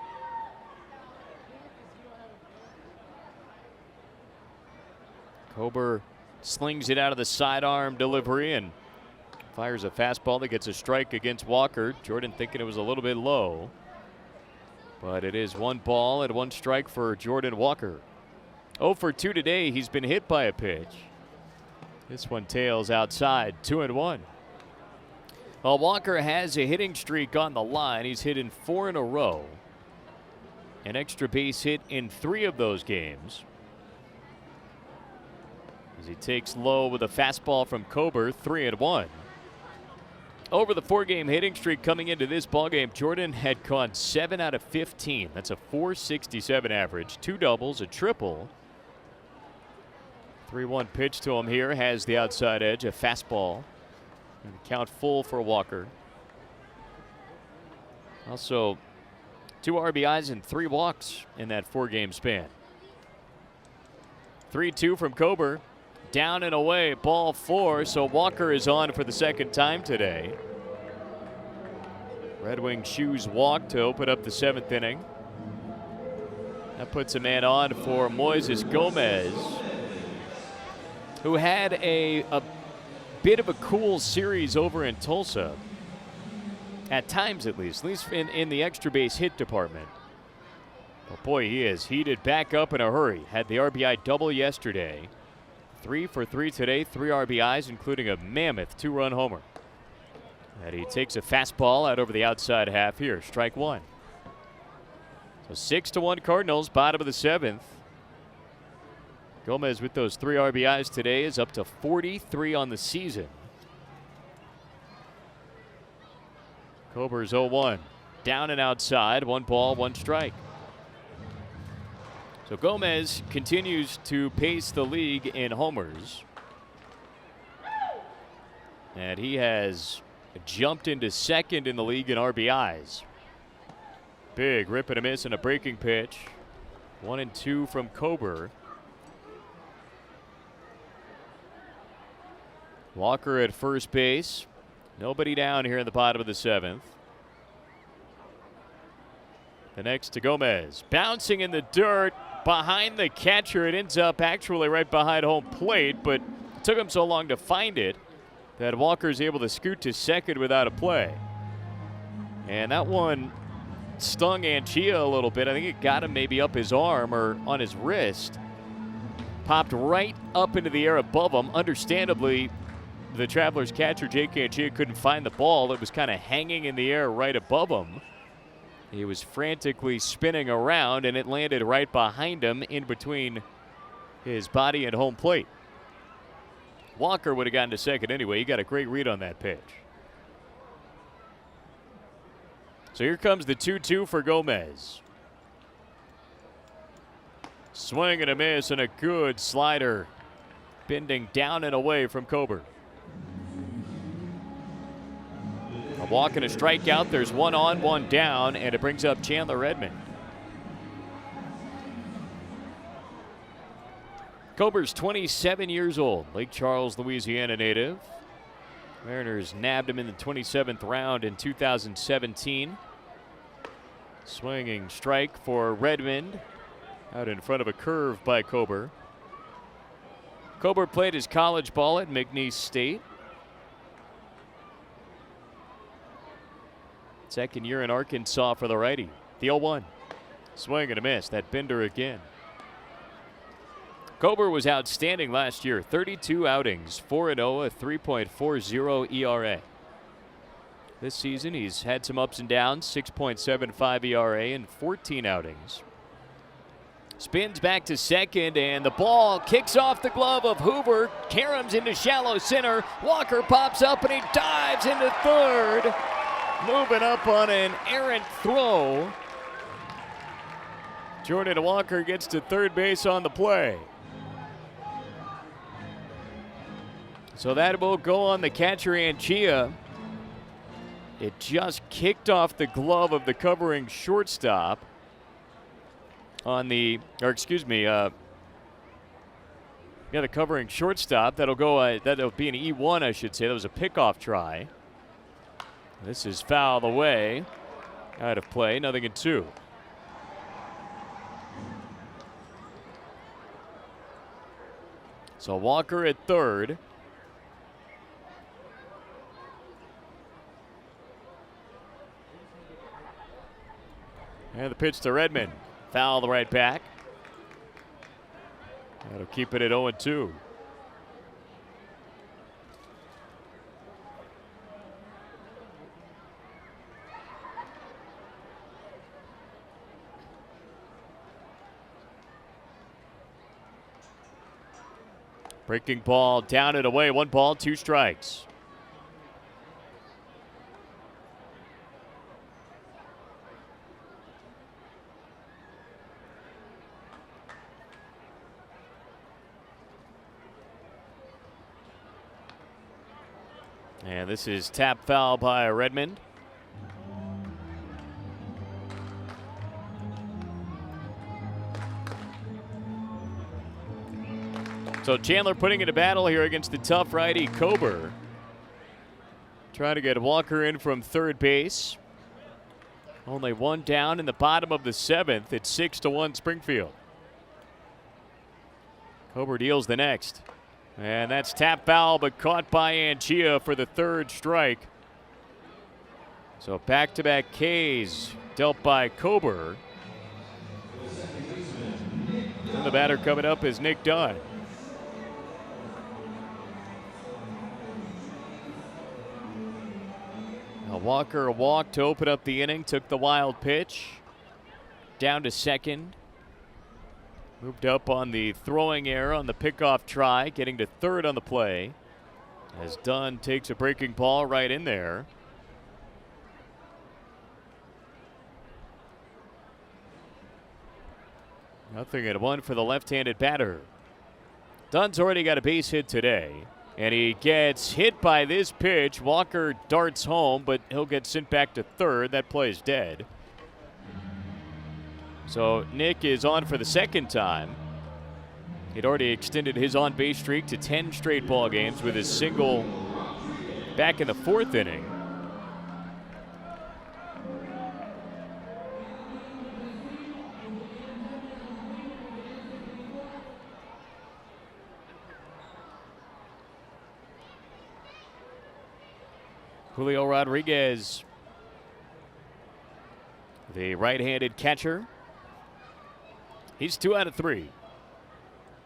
A: Kober slings it out of the sidearm delivery and fires a fastball that gets a strike against Walker. Jordan thinking it was a little bit low. But it is 1 ball and 1 strike for Jordan Walker. 0 for 2 today. He's been hit by a pitch. This one tails outside, 2-1. Well, Walker has a hitting streak on the line. He's hit in 4 in a row. An extra base hit in 3 of those games. As he takes low with a fastball from Kober, 3-1. Over the 4-game hitting streak coming into this ballgame, Jordan had gone 7 out of 15. That's a .467 average, 2 doubles, a triple. 3-1 pitch to him here, has the outside edge, a fastball. And count full for Walker. Also, 2 RBIs and 3 walks in that 4-game span. 3-2 from Kober. Down and away, ball 4, so Walker is on for the second time today. Red Wing choose walk to open up the 7th inning. That puts a man on for Moises Gomez, who had a bit of a cool series over in Tulsa. At times, at least in the extra base hit department. But boy, he is heated back up in a hurry. Had the RBI double yesterday. 3 for 3 today, 3 RBIs, including a mammoth 2-run homer. And he takes a fastball out over the outside half here, strike 1. So 6-1 Cardinals, bottom of the 7th. Gomez with those 3 RBIs today is up to 43 on the season. Kober's 0-1, down and outside, 1 ball, 1 strike. So Gomez continues to pace the league in homers. And he has jumped into 2nd in the league in RBIs. Big rip and a miss and a breaking pitch. 1-2 from Kober. Walker at first base. Nobody down here in the bottom of the 7th. The next to Gomez. Bouncing in the dirt behind the catcher. It ends up actually right behind home plate, but it took him so long to find it that Walker's able to scoot to second without a play. And that one stung Anchia a little bit. I think it got him maybe up his arm or on his wrist. Popped right up into the air above him. Understandably, the Travelers catcher, Jake Anchia, couldn't find the ball. It was kind of hanging in the air right above him. He was frantically spinning around, and it landed right behind him in between his body and home plate. Walker would have gotten to second anyway. He got a great read on that pitch. So here comes the 2-2 for Gomez. Swing and a miss and a good slider. Bending down and away from Coburn. A walk and a strikeout. There's one on, one down, and it brings up Chandler Redmond. Coburn's 27 years old, Lake Charles, Louisiana native. Mariners nabbed him in the 27th round in 2017. Swinging strike for Redmond. Out in front of a curve by Coburn. Coburn played his college ball at McNeese State. Second year in Arkansas for the righty. The 0-1. Swing and a miss. That bender again. Coburn was outstanding last year. 32 outings, 4-0, a 3.40 ERA. This season he's had some ups and downs. 6.75 ERA in 14 outings. Spins back to second, and the ball kicks off the glove of Hoover. Caroms into shallow center. Walker pops up and he dives into third. Moving up on an errant throw. Jordan Walker gets to third base on the play. So that will go on the catcher Anchia. It just kicked off the glove of the covering shortstop on the, the covering shortstop. That'll go, that'll be an E1, I should say. That was a pickoff try. This is fouled away. Out of play, 0-2. So Walker at third. And the pitch to Redmond. Foul right back. That'll keep it at 0-2. Breaking ball down and away. 1 ball, 2 strikes. And this is tap foul by Redmond. So Chandler putting in a battle here against the tough righty Coburn. Trying to get Walker in from third base. Only one down in the bottom of the 7th. It's 6-1 Springfield. Coburn deals the next. And that's tap foul, but caught by Anchia for the third strike. So back-to-back Ks dealt by Coburn. And the batter coming up is Nick Dunn. Now Walker walked to open up the inning, took the wild pitch. Down to second. Moved up on the throwing error on the pickoff try, getting to third on the play. As Dunn takes a breaking ball right in there. Nothing at 1 for the left-handed batter. Dunn's already got a base hit today, and he gets hit by this pitch. Walker darts home, but he'll get sent back to third. That play's dead. So Nick is on for the second time. He'd already extended his on-base streak to 10 straight ball games with his single back in the 4th inning. Julio Rodriguez, the right-handed catcher. He's 2 out of 3.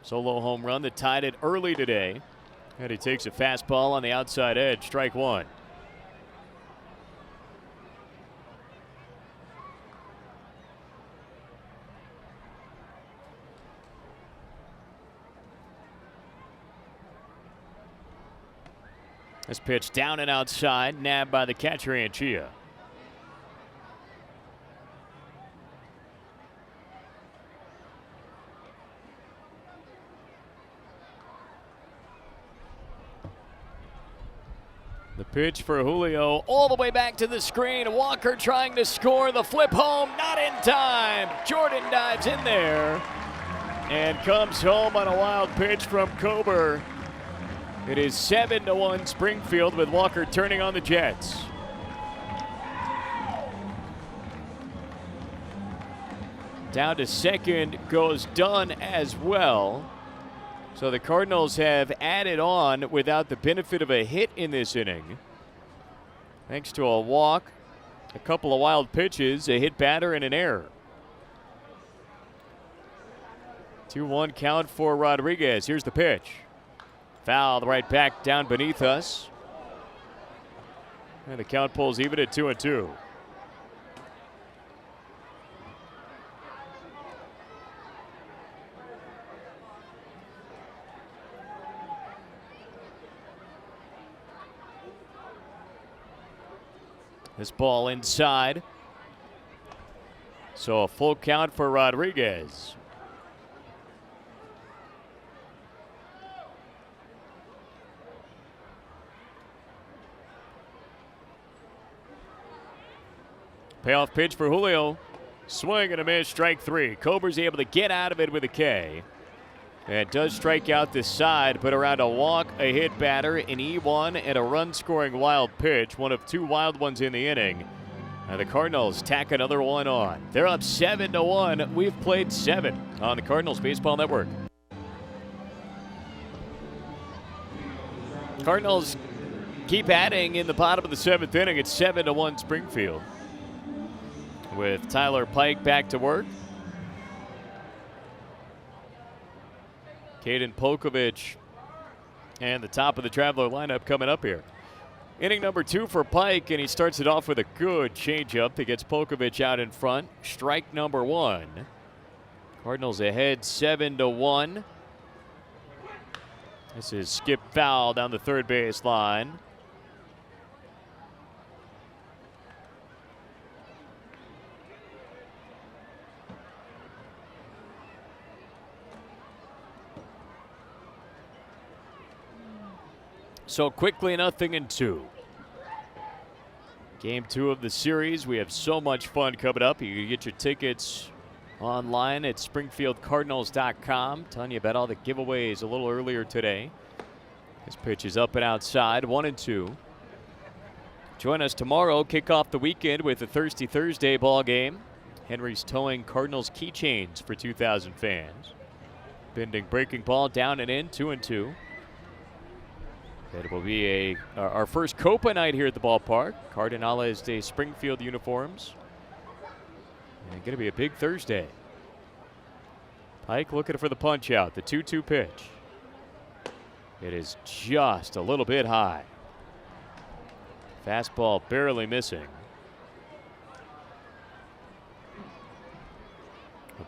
A: Solo home run that tied it early today. And he takes a fastball on the outside edge, strike 1. This pitch down and outside, nabbed by the catcher, Anchia. The pitch for Julio all the way back to the screen. Walker trying to score the flip home, not in time. Jordan dives in there and comes home on a wild pitch from Kober. It is 7-1 Springfield with Walker turning on the Jets. Down to second goes Dunn as well. So the Cardinals have added on without the benefit of a hit in this inning. Thanks to a walk, a couple of wild pitches, a hit batter, and an error. 2-1 count for Rodriguez. Here's the pitch. Fouled right back down beneath us. And the count pulls even at 2-2. This ball inside. So a full count for Rodriguez. Payoff pitch for Julio. Swing and a miss, strike 3. Kober's able to get out of it with a K. And does strike out this side, put around a walk, a hit batter, an E1, and a run-scoring wild pitch. One of 2 wild ones in the inning. And the Cardinals tack another one on. They're up 7-1. We've played 7 on the Cardinals Baseball Network. Cardinals keep adding in the bottom of the 7th inning. It's 7-1 Springfield. With Tyler Pike back to work. Caden Polkovich and the top of the Traveler lineup coming up here. Inning number 2 for Pike, and he starts it off with a good changeup that gets Polkovich out in front. Strike number 1. Cardinals ahead 7-1. This is Skip foul down the third base line. So quickly 0-2. Game 2 of the series. We have so much fun coming up. You can get your tickets online at SpringfieldCardinals.com. Telling you about all the giveaways a little earlier today. This pitch is up and outside, 1-2. Join us tomorrow. Kick off the weekend with a Thirsty Thursday ball game. Henry's towing Cardinals keychains for 2,000 fans. Bending breaking ball down and in, 2-2. It will be our first Copa night here at the ballpark. Cardinales de Springfield uniforms. And going to be a big Thursday. Pike looking for the punch out. The 2-2 pitch. It is just a little bit high. Fastball barely missing.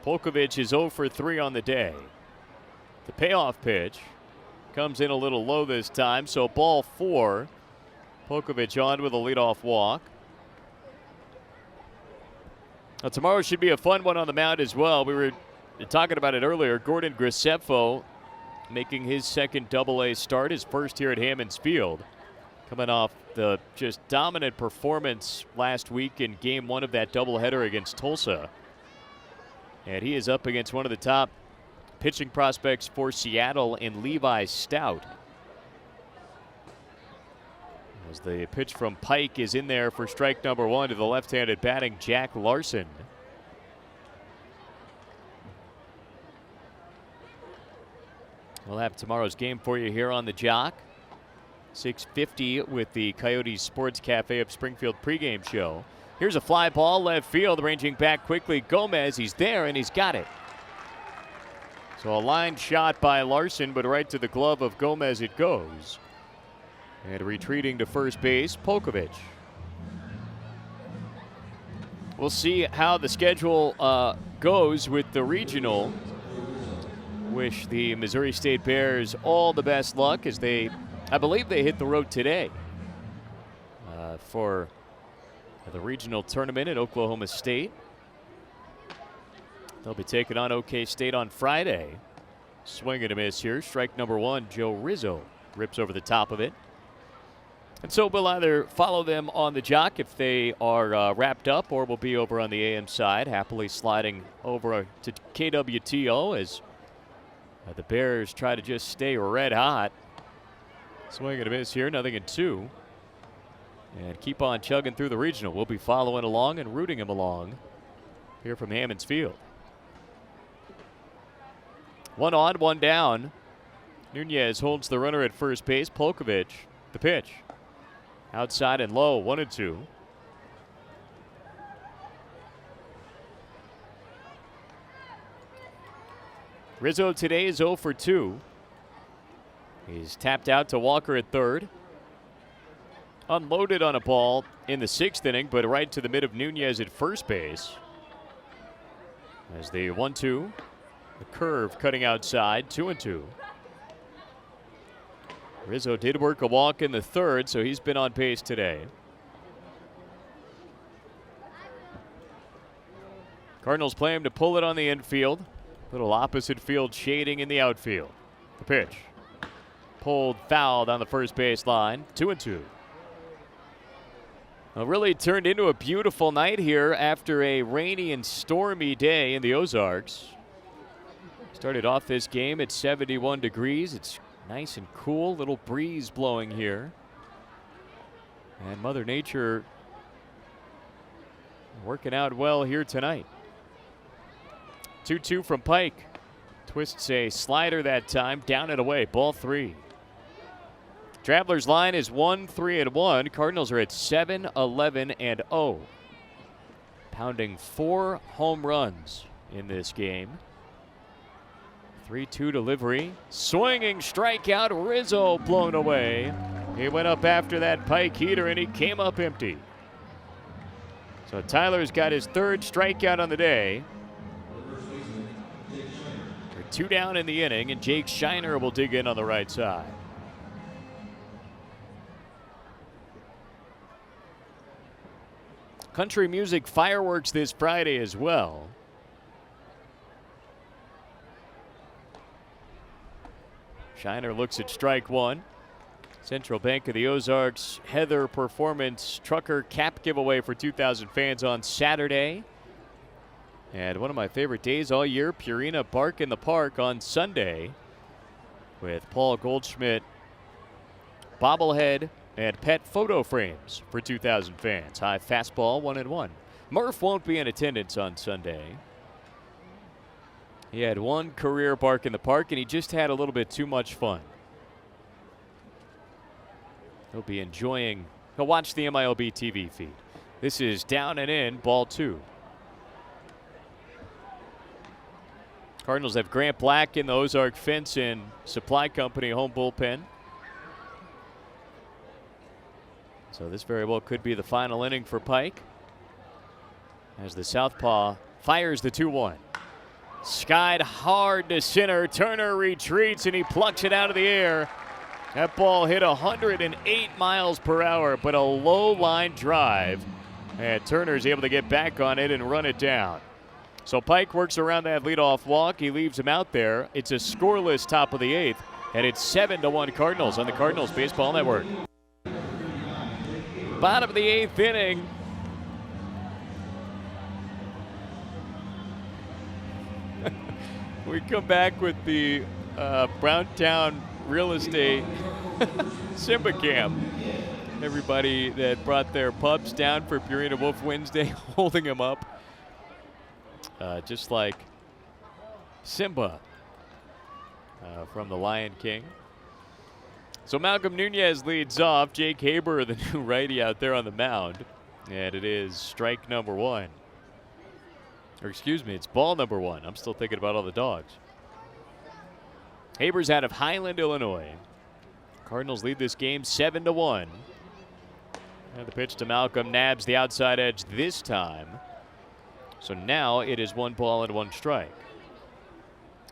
A: Polkovich is 0 for 3 on the day. The payoff pitch comes in a little low this time, so ball 4. Polkovich on with a leadoff walk. Now, tomorrow should be a fun one on the mound as well. We were talking about it earlier. Gordon Grisefo making his second Double-A start, his first here at Hammons Field. Coming off the just dominant performance last week in Game 1 of that doubleheader against Tulsa. And he is up against one of the top pitching prospects for Seattle and Levi Stout. As the pitch from Pike is in there for strike number one to the left-handed batting Jack Larson. We'll have tomorrow's game for you here on the Jock. 6:50 with the Coyotes Sports Cafe of Springfield pregame show. Here's a fly ball left field, ranging back quickly. Gomez, he's there and he's got it. So a line shot by Larson, but right to the glove of Gomez it goes. And retreating to first base, Polkovich. We'll see how the schedule goes with the regional. Wish the Missouri State Bears all the best luck as I believe they hit the road today for the regional tournament at Oklahoma State. They'll be taking on OK State on Friday. Swing and a miss here. Strike number one, Joe Rizzo rips over the top of it. And so we'll either follow them on the Jock if they are wrapped up, or we'll be over on the AM side, happily sliding over to KWTO as the Bears try to just stay red hot. Swing and a miss here, 0-2. And keep on chugging through the regional. We'll be following along and rooting him along here from Hammons Field. One on, one down. Nunez holds the runner at first base. Polkovich, the pitch. Outside and low, 1-2. Rizzo today is 0 for 2. He's tapped out to Walker at third. Unloaded on a ball in the sixth inning, but right to the mid of Nunez at first base. As the 1-2, the curve cutting outside, 2-2. Rizzo did work a walk in the third, so he's been on pace today. Cardinals play him to pull it on the infield. Little opposite field shading in the outfield. The pitch. Pulled foul down the first base line, 2-2. Well, really turned into a beautiful night here after a rainy and stormy day in the Ozarks. Started off this game at 71 degrees. It's nice and cool, little breeze blowing here. And Mother Nature working out well here tonight. 2-2 from Pike. Twists a slider that time, down and away, ball 3. Travelers line is 1-3-1. Cardinals are at 7-11-0. Pounding 4 home runs in this game. 3-2 delivery. Swinging strikeout. Rizzo blown away. He went up after that Pike heater and he came up empty. So Tyler's got his third strikeout on the day. They're 2 down in the inning, and Jake Shiner will dig in on the right side. Country music fireworks this Friday as well. Shiner looks at strike one. Central Bank of the Ozarks Heather Performance Trucker Cap giveaway for 2,000 fans on Saturday. And one of my favorite days all year, Purina Bark in the Park on Sunday with Paul Goldschmidt bobblehead and pet photo frames for 2,000 fans. High fastball, 1-1. Murph won't be in attendance on Sunday. He had one career Bark in the Park, and he just had a little bit too much fun. He'll be enjoying, he'll watch the MILB TV feed. This is down and in, ball 2. Cardinals have Grant Black in the Ozark Fence and Supply Company home bullpen. So this very well could be the final inning for Pike as the southpaw fires the 2-1. Skied hard to center. Turner retreats and he plucks it out of the air. That ball hit 108 miles per hour, but a low line drive. And Turner's able to get back on it and run it down. So Pike works around that leadoff walk. He leaves him out there. It's a scoreless top of the 8th, and it's 7-1 Cardinals on the Cardinals Baseball Network. Bottom of the 8th inning. We come back with the Browntown Real Estate Simba Camp. Everybody that brought their pups down for Purina Wolf Wednesday, holding them up. Just like Simba from the Lion King. So Malcolm Nunez leads off. Jake Haber, the new righty out there on the mound. And it is strike number one. Or excuse me, it's ball number one. I'm still thinking about all the dogs. Haber's out of Highland, Illinois. Cardinals lead this game 7-1. And the pitch to Malcolm nabs the outside edge this time. So now it is 1 ball and 1 strike.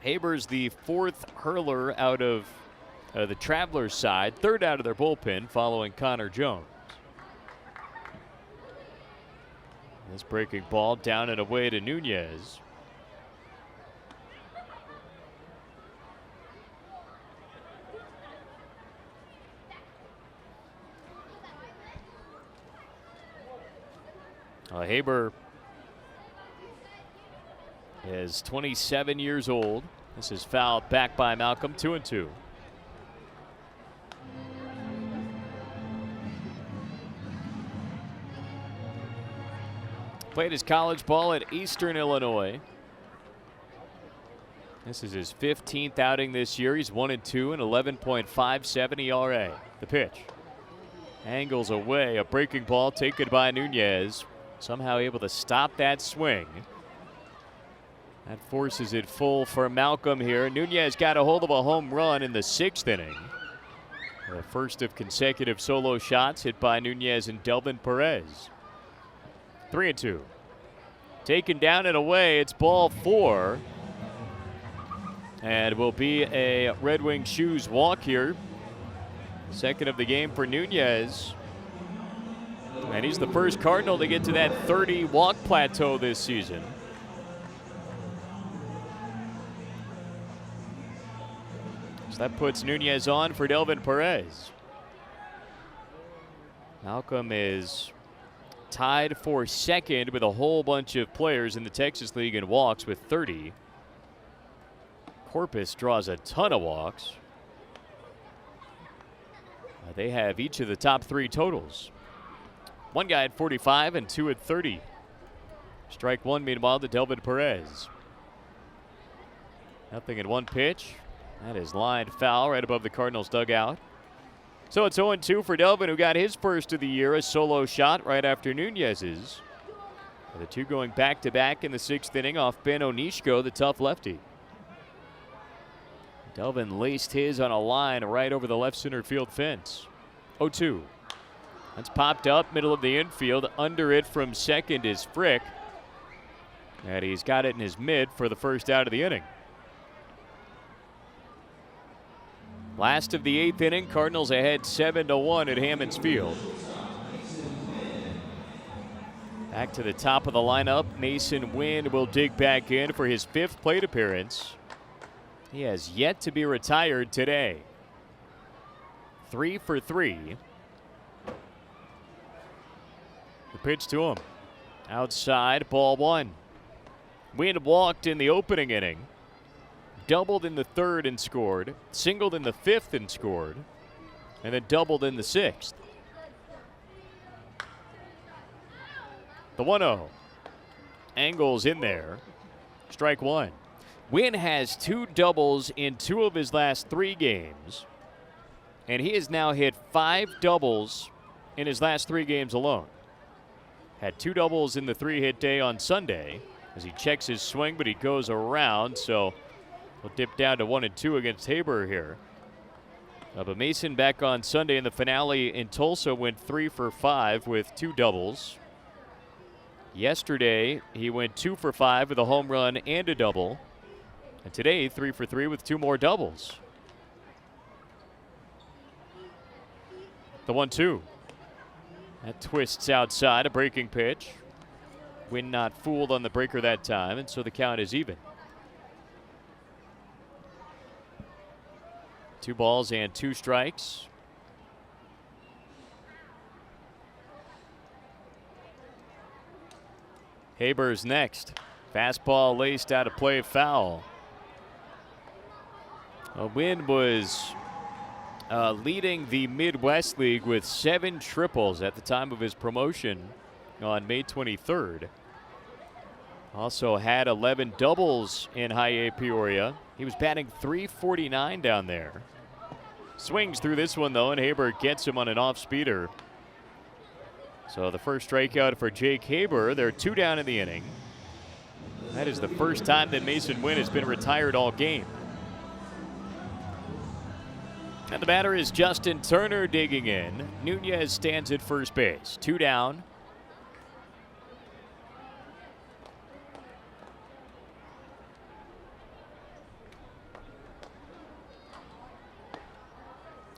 A: Haber's the fourth hurler out of the Travelers side, third out of their bullpen following Connor Jones. This breaking ball down and away to Nunez. Haber is 27 years old. This is fouled back by Malcolm, 2-2. Played his college ball at Eastern Illinois. This is his 15th outing this year. He's 1-2 and 11.57 ERA. The pitch. Angles away. A breaking ball taken by Nunez. Somehow able to stop that swing. That forces it full for Malcolm here. Nunez got a hold of a home run in the 6th inning. The first of consecutive solo shots hit by Nunez and Delvin Perez. 3-2. Taken down and away. It's ball 4. And will be a Red Wing Shoes walk here. Second of the game for Nunez. And he's the first Cardinal to get to that 30 walk plateau this season. So that puts Nunez on for Delvin Perez. Malcolm is tied for second with a whole bunch of players in the Texas League in walks with 30. Corpus draws a ton of walks. They have each of the top 3 totals. One guy at 45 and 2 at 30. Strike one, meanwhile, to Delvin Perez. Nothing in 1 pitch. That is lined foul right above the Cardinals dugout. So it's 0-2 for Delvin, who got his first of the year, a solo shot right after Nunez's. The two going back-to-back in the 6th inning off Ben Onishko, the tough lefty. Delvin laced his on a line right over the left center field fence. 0-2. That's popped up, middle of the infield. Under it from second is Frick. And he's got it in his mid for the first out of the inning. Last of the 8th inning, Cardinals ahead 7-1 at Hammons Field. Back to the top of the lineup, Mason Wynn will dig back in for his 5th plate appearance. He has yet to be retired today. 3 for 3. The pitch to him. Outside, ball 1. Wynn walked in the opening inning. Doubled in the 3rd and scored. Singled in the 5th and scored. And then doubled in the 6th. The 1-0. Angles in there. Strike one. Wynn has 2 doubles in 2 of his last 3 games. And he has now hit 5 doubles in his last 3 games alone. Had 2 doubles in the 3-hit day on Sunday as he checks his swing, but he goes around, so we'll dip down to 1-2 against Haber here. But Mason back on Sunday in the finale in Tulsa went 3 for 5 with 2 doubles. Yesterday, he went 2 for 5 with a home run and a double. And today, 3 for 3 with 2 more doubles. The 1-2. That twists outside, a breaking pitch. Wynn not fooled on the breaker that time, and so the count is even. 2 balls and 2 strikes. Haber's next. Fastball laced out of play, foul. Wynn was leading the Midwest League with 7 triples at the time of his promotion on May 23rd. Also had 11 doubles in High A Peoria. He was batting .349 down there. Swings through this one, though, and Haber gets him on an off-speeder. So the first strikeout for Jake Haber. They're 2 down in the inning. That is the first time that Mason Wynn has been retired all game. And the batter is Justin Turner digging in. Nunez stands at first base. 2 down.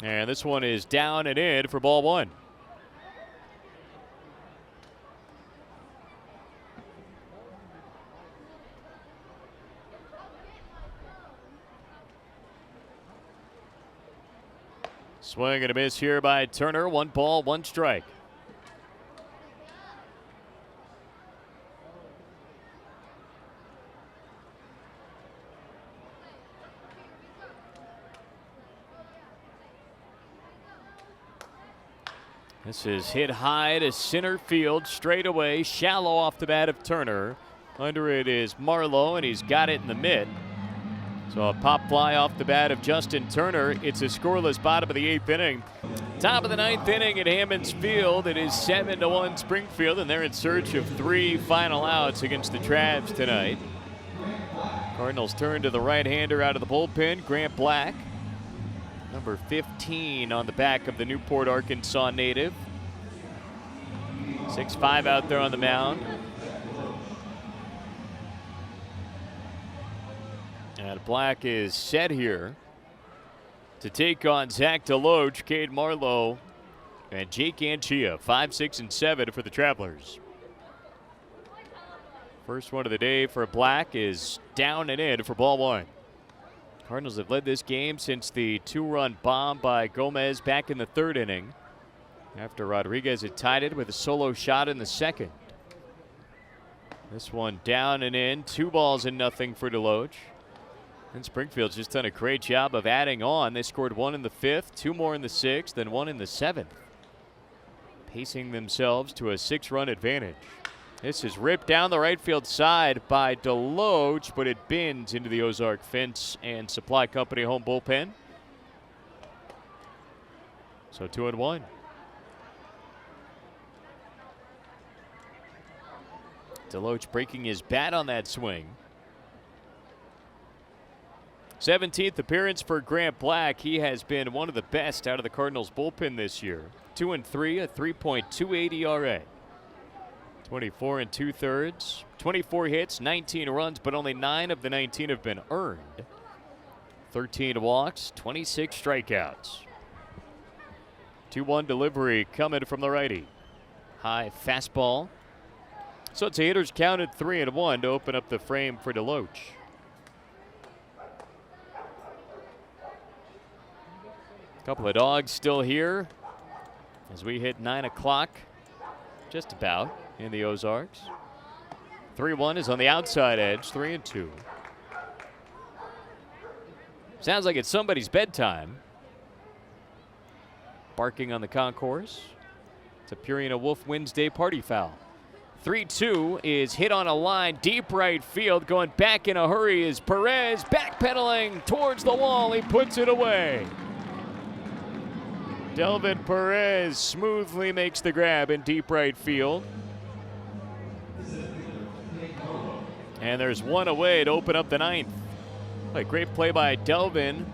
A: And this one is down and in for ball 1. Swing and a miss here by Turner. 1 ball, 1 strike. This is hit high to center field, straight away, shallow off the bat of Turner. Under it is Marlowe, and he's got it in the mid. So a pop fly off the bat of Justin Turner. It's a scoreless bottom of the 8th inning. Top of the 9th inning at Hammons Field. It is 7-1 Springfield, and they're in search of 3 final outs against the Travs tonight. Cardinals turn to the right-hander out of the bullpen, Grant Black. Number 15 on the back of the Newport, Arkansas native. 6'5" out there on the mound. And Black is set here to take on Zach DeLoach, Cade Marlowe, and Jake Anchia. 5, 6, and 7 for the Travelers. First one of the day for Black is down and in for ball 1. Cardinals have led this game since the 2-run bomb by Gomez back in the 3rd inning, after Rodriguez had tied it with a solo shot in the 2nd. This one down and in. 2 balls and nothing for DeLoach. And Springfield's just done a great job of adding on. They scored 1 in the 5th, 2 more in the 6th, and 1 in the 7th. Pacing themselves to a 6-run advantage. This is ripped down the right field side by DeLoach, but it bends into the Ozark Fence and Supply Company home bullpen. So 2-1. DeLoach breaking his bat on that swing. 17th appearance for Grant Black. He has been one of the best out of the Cardinals bullpen this year. 2-3, a 3.28 ERA. 24 2/3, 24 hits, 19 runs, but only 9 of the 19 have been earned. 13 walks, 26 strikeouts. 2-1 delivery coming from the righty. High fastball. So it's a hitter's count at 3-1 to open up the frame for DeLoach. Couple of dogs still here as we hit 9 o'clock, just about, in the Ozarks. 3-1 is on the outside edge, 3-2. Sounds like it's somebody's bedtime. Barking on the concourse. It's a Purina Wolf Wednesday party foul. 3-2 is hit on a line, deep right field. Going back in a hurry is Perez, backpedaling towards the wall. He puts it away. Delvin Perez smoothly makes the grab in deep right field. And there's one away to open up the 9th. A great play by Delvin.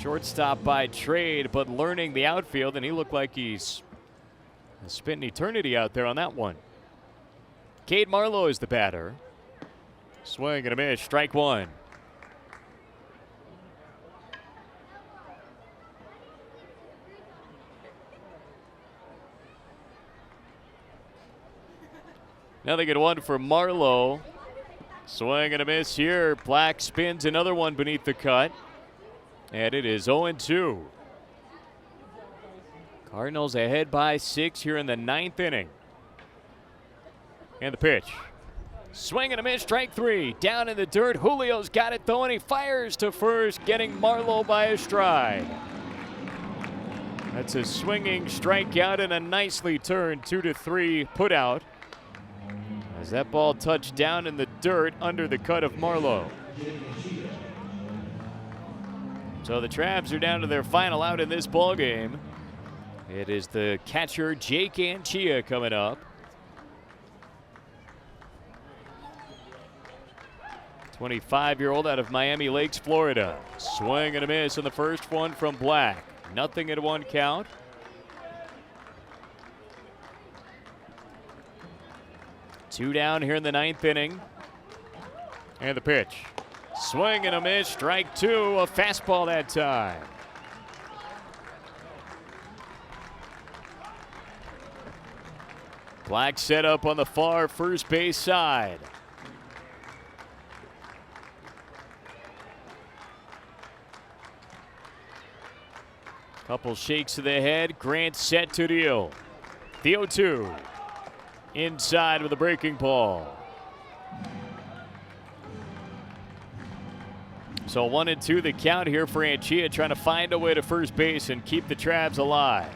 A: Shortstop by trade, but learning the outfield, and he looked like he's spent an eternity out there on that one. Cade Marlowe is the batter. Swing and a miss, strike 1. Nothing at 1 for Marlowe. Swing and a miss here. Black spins another one beneath the cut. And it is 0-2. Cardinals ahead by 6 here in the 9th inning. And the pitch. Swing and a miss, strike 3. Down in the dirt. Julio's got it though, and he fires to first, getting Marlowe by a stride. That's a swinging strikeout and a nicely turned 2-3 put out, as that ball touched down in the dirt under the cut of Marlowe. So the Travs are down to their final out in this ball game. It is the catcher Jake Anchia coming up. 25-year-old out of Miami Lakes, Florida. Swing and a miss on the first one from Black. Nothing at 1 count. Two down here in the 9th inning. And the pitch. Swing and a miss, strike 2, a fastball that time. Black set up on the far first base side. Couple shakes of the head. Grant set to deal. The 0-2. Inside with a breaking ball. So 1-2 the count here for Anchia, trying to find a way to first base and keep the Travs alive.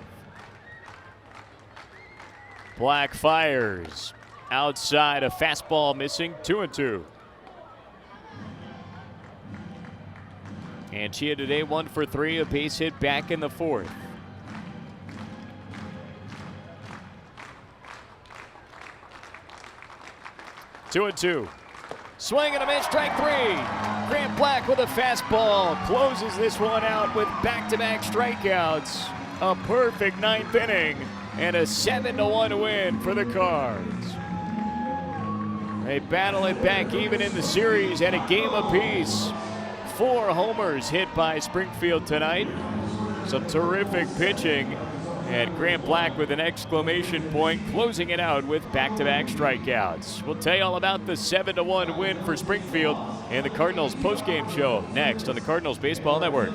A: Black fires. Outside, a fastball missing. 2-2. Anchia today 1 for 3, a base hit back in the 4th. Two and two. Swing and a miss, strike 3. Grant Black with a fastball closes this one out with back-to-back strikeouts. A perfect 9th inning and a 7-1 win for the Cards. They battle it back even in the series at a game apiece. 4 homers hit by Springfield tonight. Some terrific pitching. And Grant Black with an exclamation point, closing it out with back-to-back strikeouts. We'll tell you all about the 7-1 win for Springfield and the Cardinals postgame show next on the Cardinals Baseball Network.